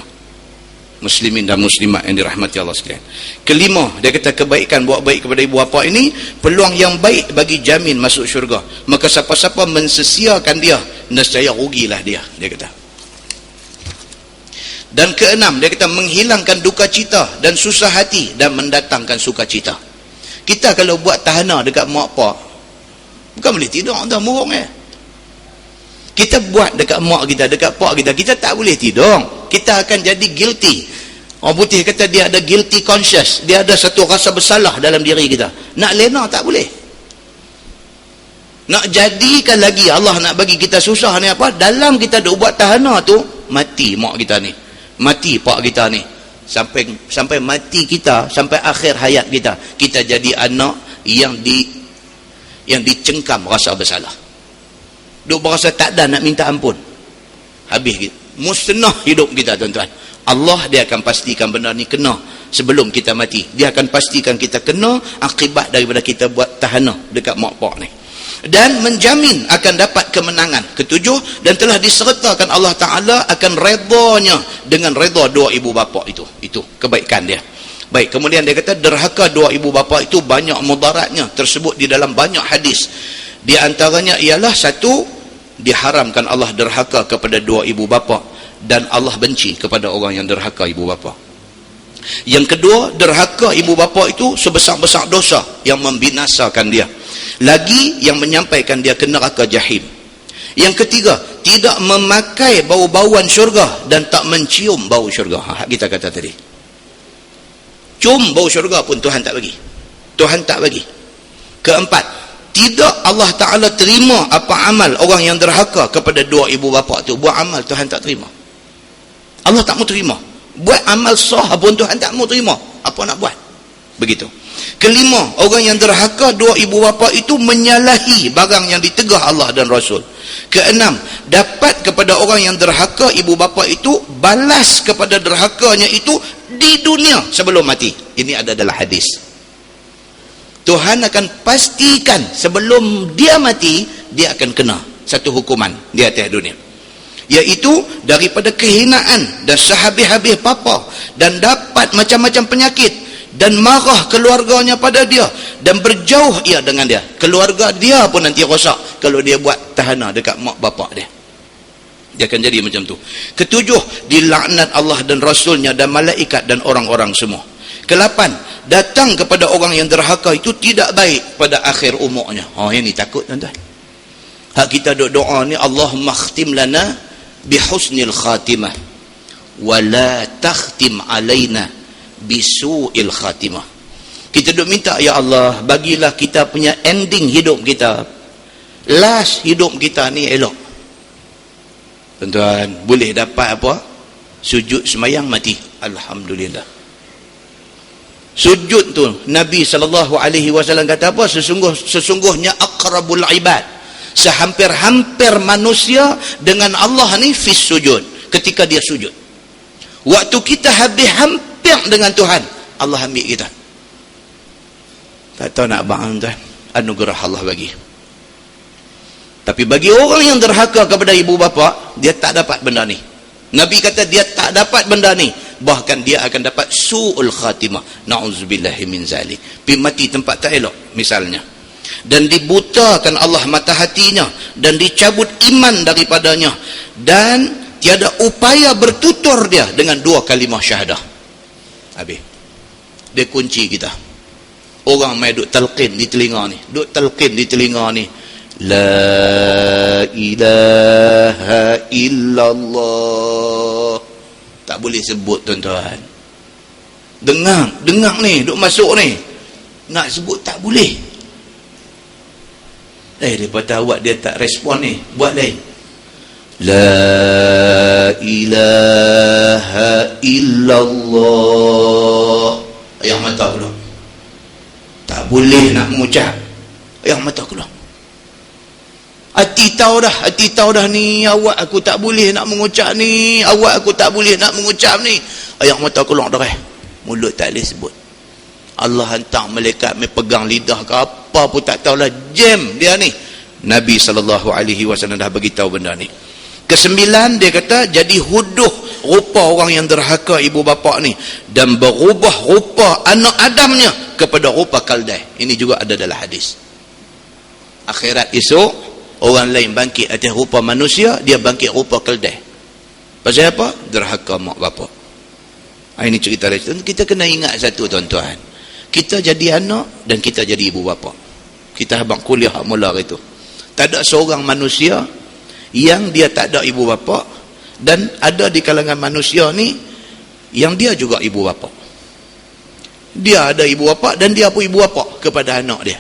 Speaker 2: muslimin dan muslimat yang dirahmati Allah sekalian. Kelima, dia kata kebaikan, buat baik kepada ibu bapa ini peluang yang baik bagi jamin masuk syurga. Maka siapa-siapa mensesiakan dia, nescaya rugilah dia kata. Dan keenam, dia kata menghilangkan duka cita dan susah hati dan mendatangkan sukacita. Kita kalau buat tahana dekat mak pak, bukan boleh tidur dah murung kita buat dekat mak kita, dekat pak kita, kita tak boleh tidur. Kita akan jadi guilty. Orang putih kata dia ada guilty conscious. Dia ada satu rasa bersalah dalam diri kita. Nak lena tak boleh. Nak jadikan lagi Allah nak bagi kita susah ni apa? Dalam kita duk buat tahana tu, mati mak kita ni. Mati pak kita ni. Sampai mati kita, sampai akhir hayat kita, kita jadi anak yang dicengkam rasa bersalah. Duk berasa tak ada nak minta ampun. Habis gitu. Musnah hidup kita tuan-tuan. Allah dia akan pastikan benda ni kena sebelum kita mati. Dia akan pastikan kita kena akibat daripada kita buat tahanah dekat mak pak ni. Dan menjamin akan dapat kemenangan. Ketujuh, dan telah disertakan Allah Ta'ala akan redanya dengan reda dua ibu bapa itu. Itu kebaikan dia. Baik, kemudian dia kata derhaka dua ibu bapa itu banyak mudaratnya, tersebut di dalam banyak hadis. Di antaranya ialah satu, diharamkan Allah derhaka kepada dua ibu bapa dan Allah benci kepada orang yang derhaka ibu bapa. Yang kedua, derhaka ibu bapa itu sebesar-besar dosa yang membinasakan dia, lagi yang menyampaikan dia ke neraka jahim. Yang ketiga, tidak memakai bau-bauan syurga dan tak mencium bau syurga. Kita kata tadi, cium bau syurga pun Tuhan tak bagi. Tuhan tak bagi. Keempat, tidak Allah Ta'ala terima apa amal orang yang derhaka kepada dua ibu bapa tu. Buat amal Tuhan tak terima. Allah tak mau terima. Buat amal sah pun Tuhan tak mau terima. Apa nak buat? Begitu. Kelima, orang yang derhaka dua ibu bapa itu menyalahi barang yang ditegah Allah dan Rasul. Keenam, dapat kepada orang yang derhaka ibu bapa itu balas kepada derhakanya itu di dunia sebelum mati. Ini adalah hadis. Tuhan akan pastikan sebelum dia mati, dia akan kena satu hukuman di atas dunia, iaitu daripada kehinaan dan sehabis-habis papa, dan dapat macam-macam penyakit, dan marah keluarganya pada dia, dan berjauh ia dengan dia. Keluarga dia pun nanti rosak kalau dia buat tahana dekat mak bapak dia. Dia akan jadi macam tu. Ketujuh, dilaknat Allah dan Rasulnya dan malaikat dan orang-orang semua. Kelapan, datang kepada orang yang derhaka itu tidak baik pada akhir umurnya. Ini takut tuan-tuan. Hak kita doa ni, Allahumma khtim lana bihusnil khatimah wa la takhtim alaina bisu'il khatimah. Kita duk minta, ya Allah, bagilah kita punya ending hidup kita, last hidup kita ni elok. Tuan-tuan, boleh dapat apa? Sujud semayang mati, alhamdulillah. Sujud tu Nabi SAW kata apa? Sesungguhnya aqrabul ibad, sehampir-hampir manusia dengan Allah ni fis sujud, ketika dia sujud. Waktu kita habis hampir dengan Tuhan, Allah ambil kita. Tak tahu nak bang tuan, anugerah Allah bagi. Tapi bagi orang yang derhaka kepada ibu bapa, dia tak dapat benda ni. Nabi kata dia tak dapat benda ni, bahkan dia akan dapat su'ul khatimah, na'udzubillahi min zalik, pergi mati tempat tak elok misalnya, dan dibutakan Allah mata hatinya, dan dicabut iman daripadanya, dan tiada upaya bertutur dia dengan dua kalimah syahadah. Habis dia kunci kita. Orang main duk talqin di telinga ni, duk talqin di telinga ni, la ilaha illallah, tak boleh sebut tuan-tuan. Dengar ni, duk masuk ni, nak sebut tak boleh. Daripada awak dia tak respon ni, buat lain. La ilaha illallah. Ayah mata keluar, tak boleh nak mengucap. Ayah mata keluar. Hati tahu dah ni, awak aku tak boleh nak mengucap ni, awak aku tak boleh nak mengucap ni. Ayah mata keluar darah, mulut tak boleh sebut. Allah hantar malaikat pegang lidah ke apa pun tak tahulah, jam dia ni. Nabi SAW dah beritahu benda ni. Kesembilan, dia kata jadi huduh rupa orang yang derhaka ibu bapa ni dan berubah rupa anak Adamnya kepada rupa Kaldai. Ini juga ada dalam hadis. Akhirat esok orang lain bangkit atas rupa manusia, dia bangkit rupa Kaldai. Pasal apa? Derhaka mak bapa. Ini cerita dia. Kita kena ingat satu tuan-tuan, kita jadi anak dan kita jadi ibu bapa. Kita habang kuliah mula itu, tak ada seorang manusia yang dia tak ada ibu bapa, dan ada di kalangan manusia ni yang dia juga ibu bapa. Dia ada ibu bapa dan dia pun ibu bapa kepada anak dia.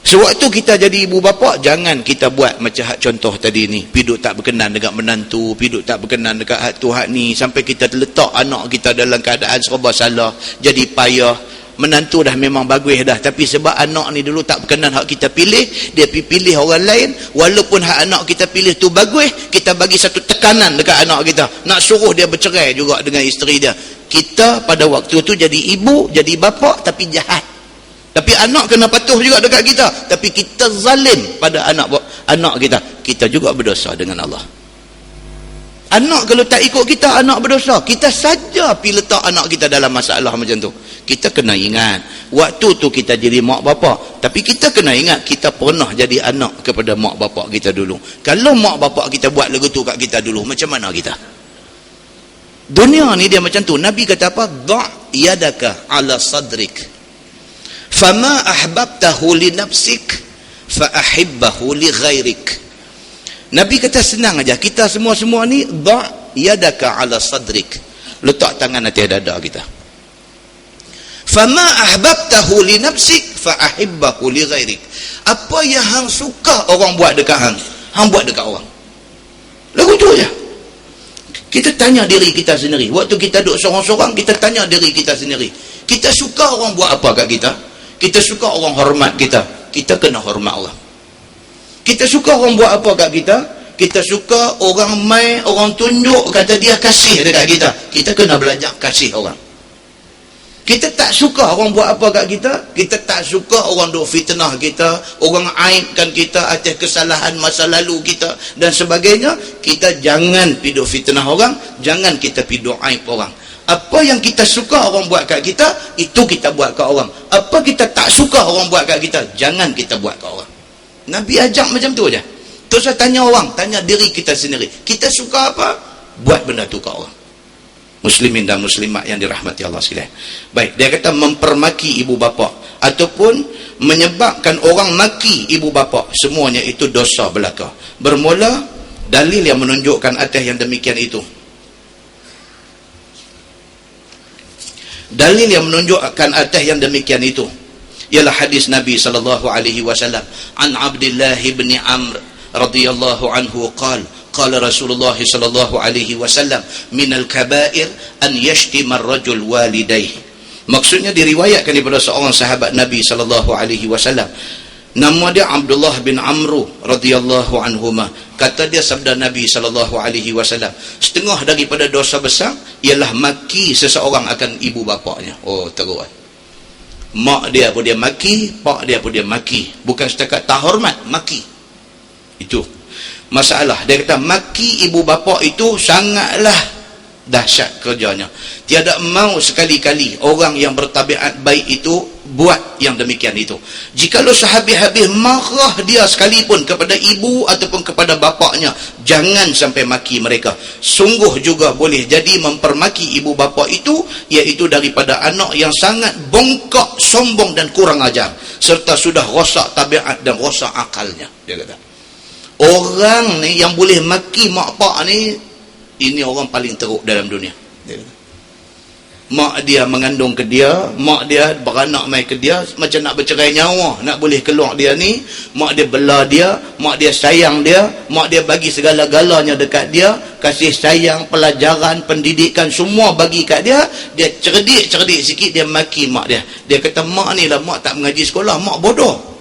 Speaker 2: Sewaktu kita jadi ibu bapa, jangan kita buat macam hak contoh tadi ni, piduk tak berkenan dengan menantu, piduk tak berkenan dekat hak tu hak ni, sampai kita letak anak kita dalam keadaan serba salah, jadi payah. Menantu dah memang bagus dah, tapi sebab anak ni dulu tak berkenan hak kita pilih, dia pilih orang lain. Walaupun hak anak kita pilih tu bagus, kita bagi satu tekanan dekat anak kita, nak suruh dia bercerai juga dengan isteri dia. Kita pada waktu tu jadi ibu, jadi bapa, tapi jahat. Tapi anak kena patuh juga dekat kita, tapi kita zalim pada anak kita. Kita juga berdosa dengan Allah. Anak kalau tak ikut kita, anak berdosa. Kita saja pergi letak anak kita dalam masalah macam tu. Kita kena ingat, waktu tu kita jadi mak bapak, tapi kita kena ingat kita pernah jadi anak kepada mak bapak kita dulu. Kalau mak bapak kita buat lagu tu kat kita dulu, macam mana kita? Dunia ni dia macam tu. Nabi kata apa? Da' yadaka ala sadrik, fama ahbabtahu li nafsik fa ahibbahu li ghairik. Nabi kata senang aja, kita semua-semua ni da' yadaka ala sadrik, letak tangan atas dada kita. Fama ahbabtahu li nafsik fa ahibbahu li ghairik. Apa yang hang suka orang buat dekat hang buat dekat orang. Lagu tu aja. Kita tanya diri kita sendiri. Waktu kita duduk sorang-sorang, kita tanya diri kita sendiri. Kita suka orang buat apa kat kita? Kita suka orang hormat kita, kita kena hormat orang. Kita suka orang buat apa kat kita? Kita suka orang mai, orang tunjuk kata dia kasih dekat kita, kita kena belajar kasih orang. Kita tak suka orang buat apa kat kita, kita tak suka orang duk fitnah kita, orang aibkan kita atas kesalahan masa lalu kita dan sebagainya. Kita jangan pergi duk fitnah orang, jangan kita pergi duk aib orang. Apa yang kita suka orang buat kat kita, itu kita buat kat orang. Apa kita tak suka orang buat kat kita, jangan kita buat kat orang. Nabi ajak macam tu aja. Terus saya tanya orang, tanya diri kita sendiri, kita suka apa? Buat benda tu kat orang. Muslimin dan muslimat yang dirahmati Allah sekalian. Baik, dia kata mempermaki ibu bapa ataupun menyebabkan orang maki ibu bapa, semuanya itu dosa belaka. Bermula dalil yang menunjukkan atas yang demikian itu. Dalil yang menunjukkan atas yang demikian itu ialah hadis Nabi sallallahu alaihi wasallam an Abdullah bin Amr radhiyallahu anhu qala qala Rasulullah sallallahu alaihi wasallam minal kaba'ir an yashtima ar-rajul walidayhi. Maksudnya diriwayatkan daripada seorang sahabat Nabi sallallahu alaihi wasallam, nama dia Abdullah bin Amr radhiyallahu anhuma. Kata dia sabda Nabi sallallahu alaihi wasallam, setengah daripada dosa besar ialah maki seseorang akan ibu bapaknya. Oh, teruk. Mak dia pun dia maki, pak dia pun dia maki. Bukan setakat tak hormat, maki. Itu masalah. Dia kata maki ibu bapa itu sangatlah dahsyat kerjanya. Tiada mau sekali-kali orang yang bertabiat baik itu buat yang demikian itu. Jikalau sehabis-habis marah dia sekalipun kepada ibu ataupun kepada bapaknya, jangan sampai maki mereka. Sungguh juga boleh jadi mempermaki ibu bapa itu, iaitu daripada anak yang sangat bongkak, sombong dan kurang ajar, serta sudah rosak tabiat dan rosak akalnya. Dia kata orang ni yang boleh maki mak pak ni, ini orang paling teruk dalam dunia. Dia kata, mak dia mengandung ke dia, mak dia beranak mai ke dia, macam nak bercerai nyawa, nak boleh keluar dia ni. Mak dia bela dia, mak dia sayang dia, mak dia bagi segala-galanya dekat dia, kasih sayang, pelajaran, pendidikan, semua bagi kat dia. Dia cerdik sikit, dia maki mak dia. Dia kata mak ni lah, mak tak mengaji sekolah, mak bodoh.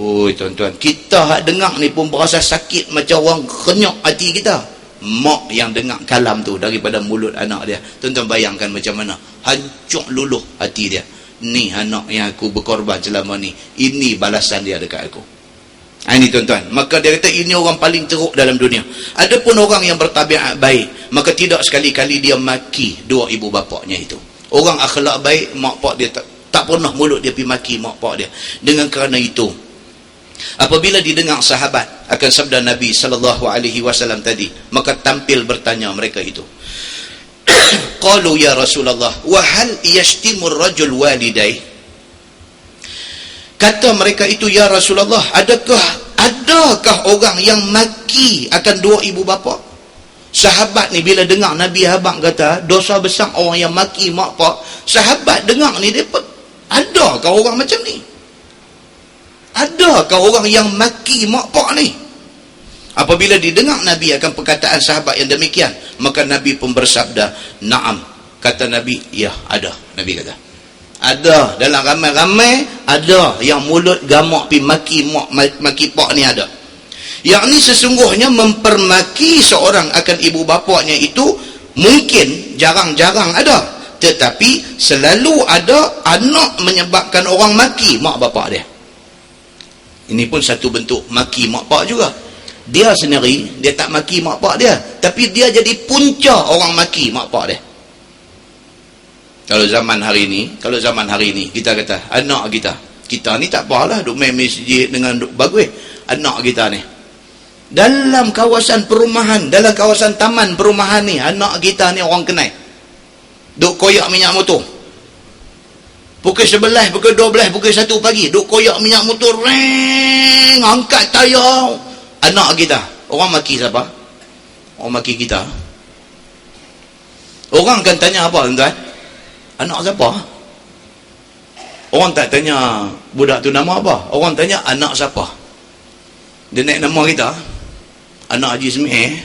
Speaker 2: Oi tuan-tuan, kita hak dengar ni pun berasa sakit, macam orang kenyok hati kita. Mak yang dengar kalam tu daripada mulut anak dia, tuan-tuan bayangkan macam mana hancur luluh hati dia. Ni anak yang aku berkorban selama ni, ini balasan dia dekat aku. Ini tuan-tuan, maka dia kata ini orang paling teruk dalam dunia. Adapun orang yang bertabiat baik, maka tidak sekali-kali dia maki dua ibu bapaknya itu. Orang akhlak baik, mak pak dia tak pernah mulut dia pergi maki mak pak dia. Dengan kerana itu, apabila didengar sahabat akan sabda Nabi SAW tadi, maka tampil bertanya mereka itu. Qalu ya Rasulullah, wa hal yashtimur rajul walidai? Kata mereka itu, ya Rasulullah, adakah orang yang maki akan dua ibu bapa? Sahabat ni bila dengar Nabi habang kata dosa besar orang yang maki mak pak, sahabat dengar ni dia, adakah orang macam ni? Adakah orang yang maki mak pak ni? Apabila didengar Nabi akan perkataan sahabat yang demikian, maka Nabi pun bersabda, na'am. Kata Nabi, ya ada. Nabi kata, ada. Dalam ramai-ramai ada yang mulut gamak pi maki mak, maki pak ni ada. Yang ni sesungguhnya mempermaki seorang akan ibu bapaknya itu mungkin jarang-jarang ada, tetapi selalu ada anak menyebabkan orang maki mak bapak dia. Ini pun satu bentuk maki mak pak juga. Dia sendiri dia tak maki mak pak dia, tapi dia jadi punca orang maki mak pak dia. Kalau zaman hari ini kita kata anak kita ni tak apalah duk main masjid dengan duk bagus. Anak kita ni dalam kawasan perumahan, dalam kawasan taman perumahan ni, anak kita ni orang kenal duk koyak minyak motor pukul 11, pukul 12, pukul 1 pagi, duk koyak minyak motor, reng, angkat tayar. Anak kita, orang maki siapa? Orang maki kita. Orang akan tanya apa tuan-tuan? Anak siapa? Orang tak tanya budak tu nama apa, orang tanya anak siapa. Dia naik nama kita, anak Haji Semih.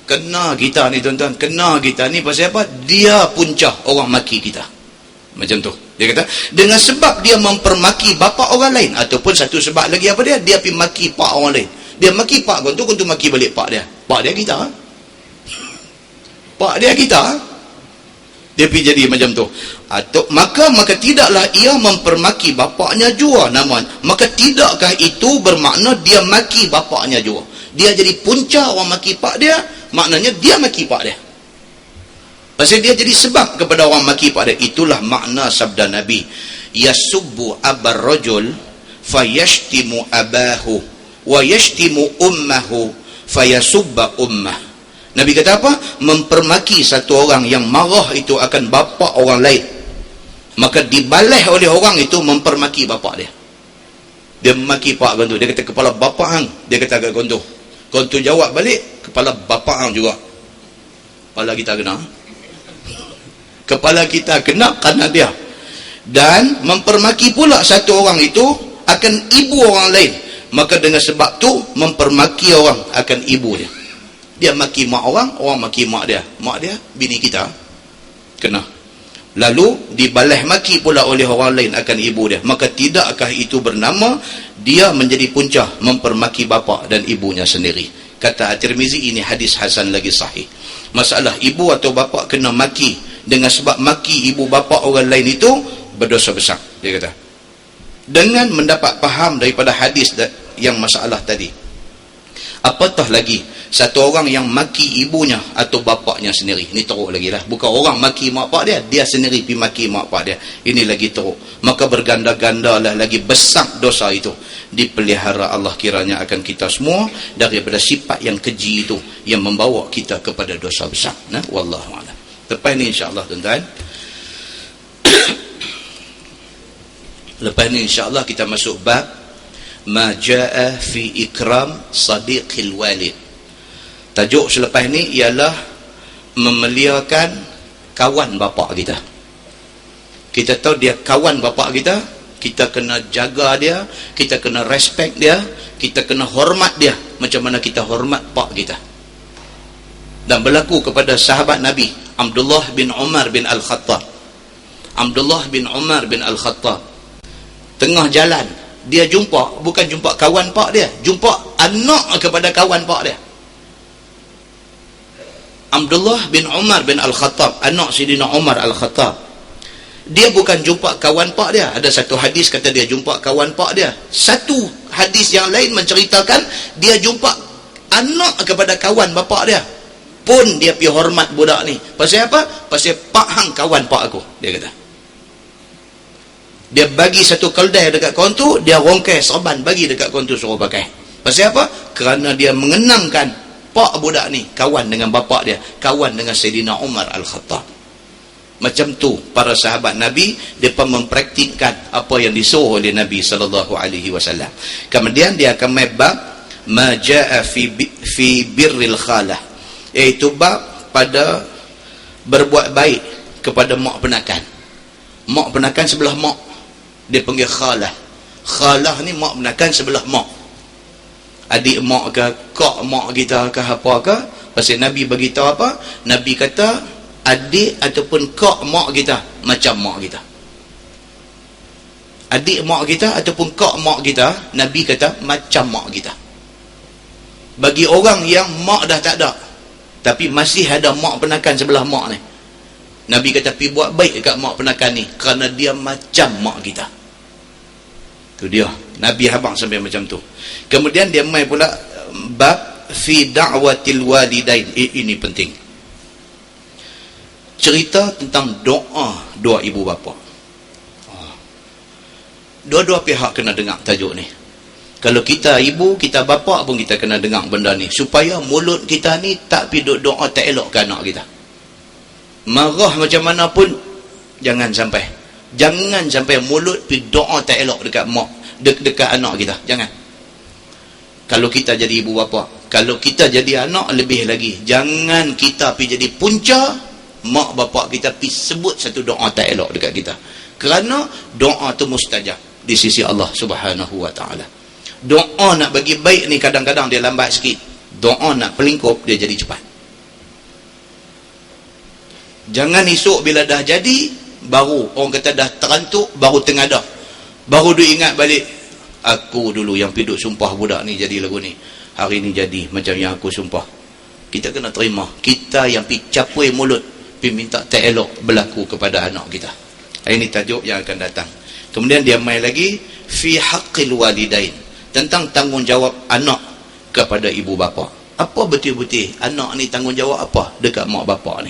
Speaker 2: Kena kita ni tuan-tuan, kena kita ni pasal apa? Dia punca orang maki kita. Macam tu. Dia kata dengan sebab dia mempermaki bapa orang lain, ataupun satu sebab lagi apa dia? Dia pergi maki pak orang lain. Dia maki pak kontu maki balik pak dia. Pak dia kita. Pak dia kita. Dia pergi jadi macam tu. Atau maka tidaklah ia mempermaki bapaknya jua namun. Maka tidakkah itu bermakna dia maki bapaknya jua? Dia jadi punca orang maki pak dia, maknanya dia maki pak dia. Pasal dia jadi sebab kepada orang maki pak dia. Itulah makna sabda Nabi, yasubbu abar rajul fayashtimu abahu wa yashtimu ummahu fayasubba ummah. Nabi kata apa? Mempermaki satu orang yang marah itu akan bapa orang lain, maka dibalas oleh orang itu mempermaki bapa dia. Dia memaki pak kontu, dia kata kepala bapa hang, dia kata kat kontu. Kontu jawab balik, kepala bapa hang juga. Kepala kita kena. Kepala kita kena kerana dia. Dan mempermaki pula satu orang itu akan ibu orang lain, maka dengan sebab tu mempermaki orang akan ibu dia. Dia maki mak orang, orang maki mak dia. Mak dia, bini kita. Kena. Lalu, dibalas maki pula oleh orang lain akan ibu dia. Maka tidakkah itu bernama dia menjadi punca mempermaki bapa dan ibunya sendiri. Kata At-Tirmizi, ini hadis hasan lagi sahih. Masalah ibu atau bapa kena maki dengan sebab maki ibu bapa orang lain itu berdosa besar. Dia kata. Dengan mendapat faham daripada hadis yang masalah tadi. Apatah lagi satu orang yang maki ibunya atau bapaknya sendiri. Ini teruk lagi lah. Bukan orang maki mak pak dia, dia sendiri pergi maki mak pak dia. Ini lagi teruk. Maka berganda-ganda lah lagi besar dosa itu. Dipelihara Allah kiranya akan kita semua daripada sifat yang keji itu yang membawa kita kepada dosa besar. Nah, wallahu a'lam. Lepas ni insya-Allah tuan-tuan. Lepas ni insya-Allah kita masuk bab ma jaa fi ikram sadiqil walid. Tajuk selepas ni ialah memeliakan kawan bapa kita. Kita tahu dia kawan bapa kita, kita kena jaga dia, kita kena respect dia, kita kena hormat dia macam mana kita hormat pak kita. Dan berlaku kepada sahabat Nabi Abdullah bin Umar bin Al-Khattab. Abdullah bin Umar bin Al-Khattab tengah jalan, dia jumpa, bukan jumpa kawan pak dia, jumpa anak kepada kawan pak dia. Abdullah bin Umar bin Al-Khattab, anak Sidina Umar Al-Khattab. Dia bukan jumpa kawan pak dia. Ada satu hadis kata dia jumpa kawan pak dia. Satu hadis yang lain menceritakan dia jumpa anak kepada kawan bapa dia. Pun dia pergi hormat budak ni. Pasal apa? Pasal pak hang kawan pak aku, dia kata. Dia bagi satu keldai dekat kawan tu, dia rongkai serban bagi dekat kawan tu suruh pakai. Pasal apa? Kerana dia mengenangkan pak budak ni kawan dengan bapa dia, kawan dengan Sayyidina Umar Al-Khattab. Macam tu para sahabat Nabi, mereka mempraktikkan apa yang disuruh oleh Nabi SAW. Kemudian dia akan mebab ma jaa fi birril khalah, iaitu bab pada berbuat baik kepada mak penakan. Mak penakan sebelah mak, dia panggil khalah. Khalah ni mak penakan sebelah mak. Adik mak ke, kak mak kita ke apa ke. Pasal Nabi bagi tahu apa? Nabi kata adik ataupun kak mak kita macam mak kita. Adik mak kita ataupun kak mak kita, Nabi kata macam mak kita. Bagi orang yang mak dah tak ada tapi masih ada mak penakan sebelah mak ni, Nabi kata pergi buat baik dekat mak penakan ni kerana dia macam mak kita. Tu dia Nabi habang sampai macam tu. Kemudian dia mai pula bab fi da'watil walidain. Ini penting, cerita tentang doa ibu bapa. Dua-dua pihak kena dengar tajuk ni. Kalau kita ibu, kita bapa pun kita kena dengar benda ni, supaya mulut kita ni tak pergi doa tak elok ke anak kita. Marah macam mana pun jangan sampai mulut pergi doa tak elok dekat mak, dekat anak kita. Jangan. Kalau kita jadi ibu bapa, kalau kita jadi anak, lebih lagi jangan kita pergi jadi punca mak bapak kita pergi sebut satu doa tak elok dekat kita. Kerana doa tu mustajab di sisi Allah Subhanahu wa ta'ala. Doa nak bagi baik ni kadang-kadang dia lambat sikit. Doa nak pelingkup dia jadi cepat. Jangan esok bila dah jadi, baru orang kata dah terantuk, baru tengadah, baru dia ingat balik, aku dulu yang piduk sumpah budak ni jadi lagu ni, hari ni jadi macam yang aku sumpah. Kita kena terima. Kita yang pergi capui mulut, pergi minta tak elok berlaku kepada anak kita. Ini tajuk yang akan datang. Kemudian dia mai lagi fi haqqil walidain, tentang tanggungjawab anak kepada ibu bapa. Apa betul-betul anak ni tanggungjawab apa dekat mak bapa ni?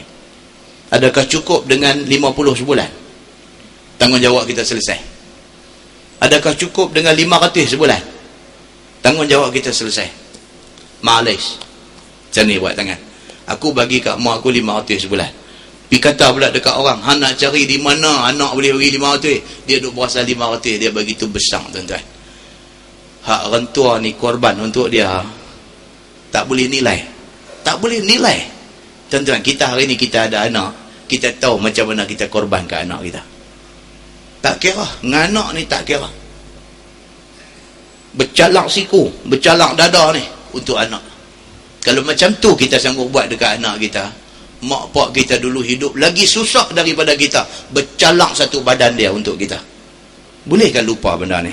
Speaker 2: Adakah cukup dengan 50 sebulan tanggungjawab kita selesai? Adakah cukup dengan 500 sebulan tanggungjawab kita selesai? Malaysia macam ni buat tangan, aku bagi kat mak aku 500 sebulan. Pergi kata pula dekat orang, hang nak cari di mana anak boleh bagi 500, dia duk berasal 500, dia bagi tu besar tuan-tuan. Hak rentua ni korban untuk dia, tak boleh nilai. Tak boleh nilai. Tuan-tuan, kita hari ni kita ada anak, kita tahu macam mana kita korban ke anak kita. Tak kira. Dengan anak ni tak kira. Bercalak siku, bercalak dada ni untuk anak. Kalau macam tu kita sanggup buat dekat anak kita, mak pak kita dulu hidup lagi susah daripada kita, bercalak satu badan dia untuk kita. Bolehkah lupa benda ni?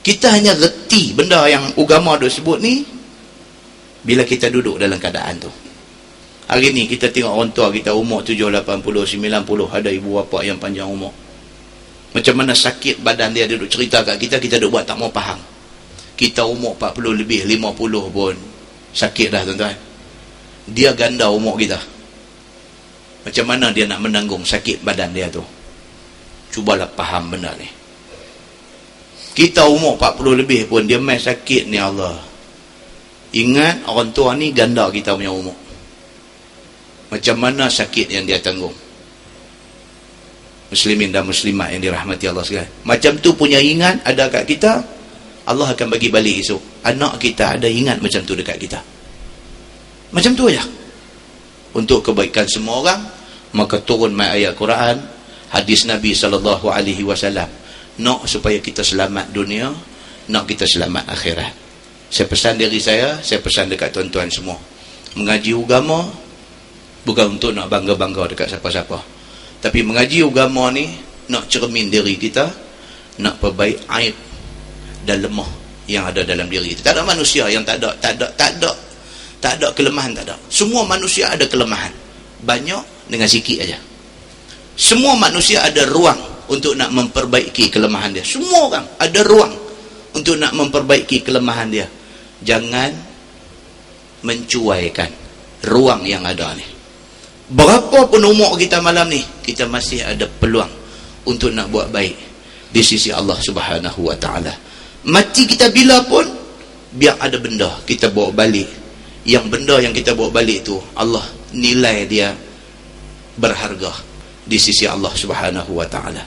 Speaker 2: Kita hanya reti benda yang agama dah sebut ni bila kita duduk dalam keadaan tu. Hari ni kita tengok orang tua kita umur 70, 80, 90, ada ibu bapa yang panjang umur. Macam mana sakit badan dia duduk cerita kat kita, kita duduk buat tak mau faham. Kita umur 40 lebih, 50 pun sakit dah tuan-tuan. Dia ganda umur kita. Macam mana dia nak menanggung sakit badan dia tu? Cubalah faham benda ni. Kita umur 40 lebih pun dia main sakit ni, Allah. Ingat orang tua ni ganda kita punya umur. Macam mana sakit yang dia tanggung. Muslimin dan muslimat yang dirahmati Allah sekalian. Macam tu punya ingat ada kat kita, Allah akan bagi balik esok. Anak kita ada ingat macam tu dekat kita. Macam tu aja. Untuk kebaikan semua orang, maka turun mai ayat Quran, hadis Nabi SAW. Nak supaya kita selamat dunia, nak kita selamat akhirat. Saya pesan diri saya pesan dekat tuan-tuan semua. Mengaji agama bukan untuk nak bangga-bangga dekat siapa-siapa. Tapi mengaji agama ni nak cermin diri kita, nak perbaik aib dan lemah yang ada dalam diri kita. Tak ada manusia yang tak ada kelemahan, tak ada. Semua manusia ada kelemahan. Banyak dengan sikit aja. Semua manusia ada ruang untuk nak memperbaiki kelemahan dia. Semua orang ada ruang untuk nak memperbaiki kelemahan dia. Jangan mencuaikan ruang yang ada ni. Berapapun umur kita malam ni, kita masih ada peluang untuk nak buat baik di sisi Allah Subhanahu wa taala. Mati kita bila pun, biar ada benda kita bawa balik. Yang benda yang kita bawa balik tu, Allah nilai dia berharga di sisi Allah Subhanahu wa taala.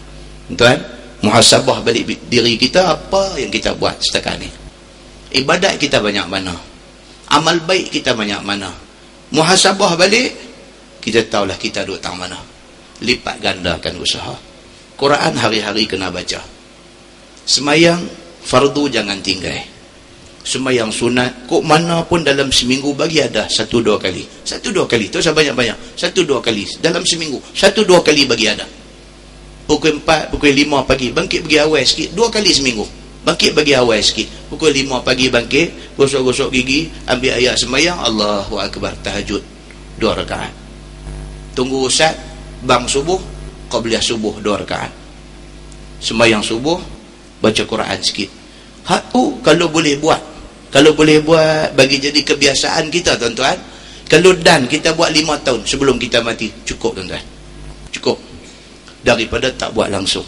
Speaker 2: Tuan, muhasabah balik diri kita, apa yang kita buat setakat ni. Ibadat kita banyak mana? Amal baik kita banyak mana? Muhasabah balik, kita tahulah kita duduk tang mana. Lipat gandakan usaha. Quran hari-hari kena baca. Semayang fardu jangan tinggal. Semayang sunat kok mana pun dalam seminggu bagi ada 1-2 kali. 1-2 kali tu saya banyak-banyak. 1-2 kali dalam seminggu. 1-2 kali bagi ada. Pukul 4, pukul 5 pagi bangkit pergi awal sikit. 2 kali seminggu. Bangkit bagi awal sikit. Pukul 5 pagi bangkit, gosok-gosok gigi, ambil ayat semayang, Allahu Akbar, tahajud 2 rakaat. Tunggu ustaz bang subuh, qabliyah subuh 2 rakaat. Semayang subuh, baca Quran sikit. Hak tu kalau boleh buat. Kalau boleh buat bagi jadi kebiasaan kita tuan-tuan. Kalau dan kita buat 5 tahun sebelum kita mati, cukup tuan-tuan. Cukup. Daripada tak buat langsung.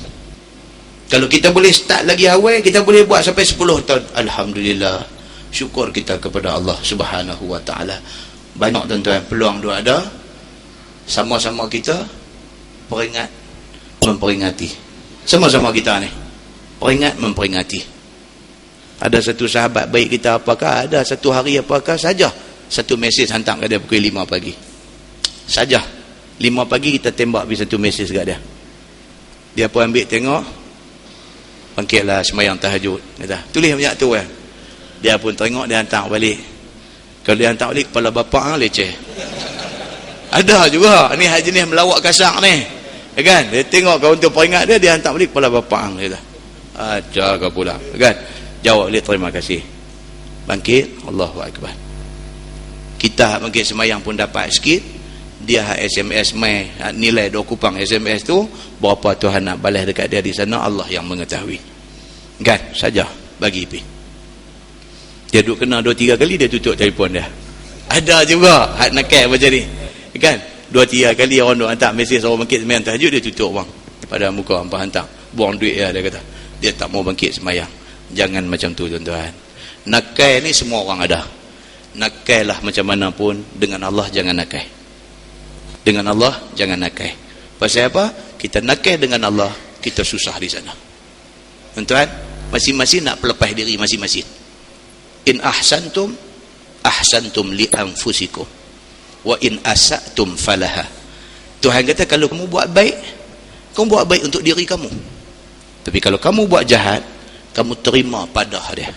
Speaker 2: Kalau kita boleh start lagi awal, kita boleh buat sampai 10 tahun. Alhamdulillah. Syukur kita kepada Allah Subhanahu wa taala. Banyak tuan-tuan peluang dia ada. Sama-sama kita peringat memperingati. Sama-sama kita ni peringat memperingati. Ada satu sahabat baik kita apakah, ada satu hari apakah saja, satu mesej hantar kat dia pukul 5 pagi saja. 5 pagi kita tembak pergi satu mesej kat dia. Dia pun ambil tengok, bangkitlah semayang tahajud, kata tulis banyak tu kan. Dia pun tengok, dia hantar balik. Kalau dia hantar balik, kepala bapak leceh. Ada juga ni hak jenis melawak kasar ni, kan. Dia tengok kau untuk peringat dia, dia hantar balik kepala bapak dia kata ada kau pula, kan. Jawab balik terima kasih. Bangkit, Allahu Akbar. Kita bangkit semayang pun dapat sikit. Dia SMS mai nilai 2 kupang SMS tu, berapa Tuhan nak balas dekat dia di sana, Allah yang mengetahui. Kan, saja bagi pi. Dia duk kena 2-3 kali dia tutup telefon dia. Ada juga hak nakal macam ni. Kan? 2-3 kali orang duk hantar mesej orang bangkit semayang tahajud, dia tutup bang. Pada muka hangpa hantar. Buang duit dia kata. Dia tak mau bangkit semayang. Jangan macam tu tuan-tuan. Nakal ni semua orang ada. Nakal lah macam mana pun, dengan Allah jangan nakal. Dengan Allah jangan nakal. Pasal apa? Kita nakal dengan Allah, kita susah di sana. Tuan-tuan, masing-masing nak pelepas diri masing-masing. In ahsantum ahsantum li anfusikum wa in asatum falaha. Tuhan kata kalau kamu buat baik, kamu buat baik untuk diri kamu. Tapi kalau kamu buat jahat, kamu terima padah dia.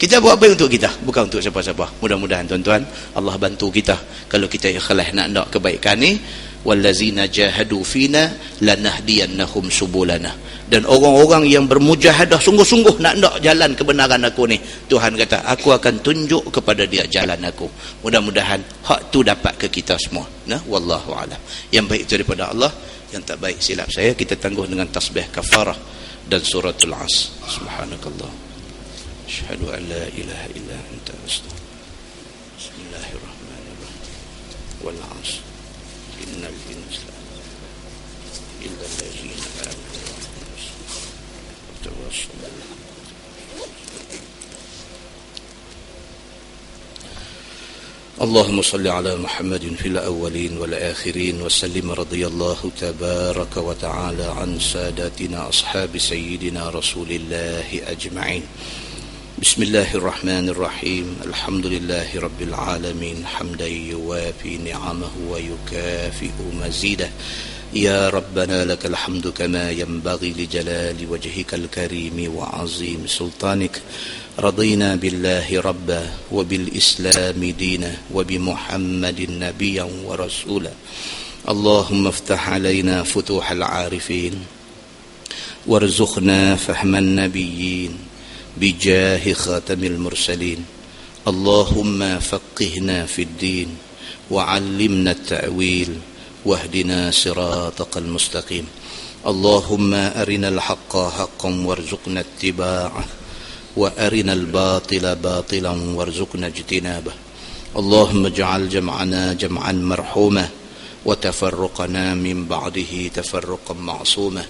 Speaker 2: Kita buat baik untuk kita, bukan untuk siapa-siapa. Mudah-mudahan tuan-tuan Allah bantu kita kalau kita ikhlas nak kebaikan ni. Wallazina jahadu fina lanahdiyannahum subulana. Dan orang-orang yang bermujahadah sungguh-sungguh nak jalan kebenaran aku ni, Tuhan kata aku akan tunjuk kepada dia jalan aku. Mudah-mudahan hak tu dapat ke kita semua. Nah, wallahu alam. Yang baik itu daripada Allah, yang tak baik silap saya. Kita tangguh dengan tasbih kafarah dan suratul As. Subhanakallah, asyhadu an la ilaha illa anta astaghfiruka. Bismillahirrahmanirrahim. Wal 'asr innal insana illa allazina amanu wa tawassaw. اللهم صل على محمد في الأولين والآخرين وسلم رضي الله تبارك وتعالى عن ساداتنا أصحاب سيدنا رسول الله أجمعين. بسم الله الرحمن الرحيم. الحمد لله رب العالمين حمدا يوافي نعمه ويكافئ مزيده. يا ربنا لك الحمد كما ينبغي لجلال وجهك الكريم وعظيم سلطانك. رضينا بالله ربا وبالإسلام دينا وبمحمد نبيا ورسولا. اللهم افتح علينا فتوح العارفين وارزقنا فهم النبيين بجاه خاتم المرسلين. اللهم فقهنا في الدين وعلمنا التأويل واهدنا صراطك المستقيم اللهم أرنا الحق حقا وارزقنا اتباعه وأرنا الباطل باطلا وارزقنا اجتنابه اللهم اجعل جمعنا جمعا مرحوما وتفرقنا من بعده تفرقا معصوما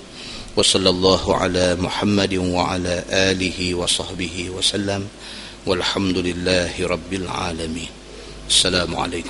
Speaker 2: وصلى الله على محمد وعلى آله وصحبه وسلم والحمد لله رب العالمين السلام عليكم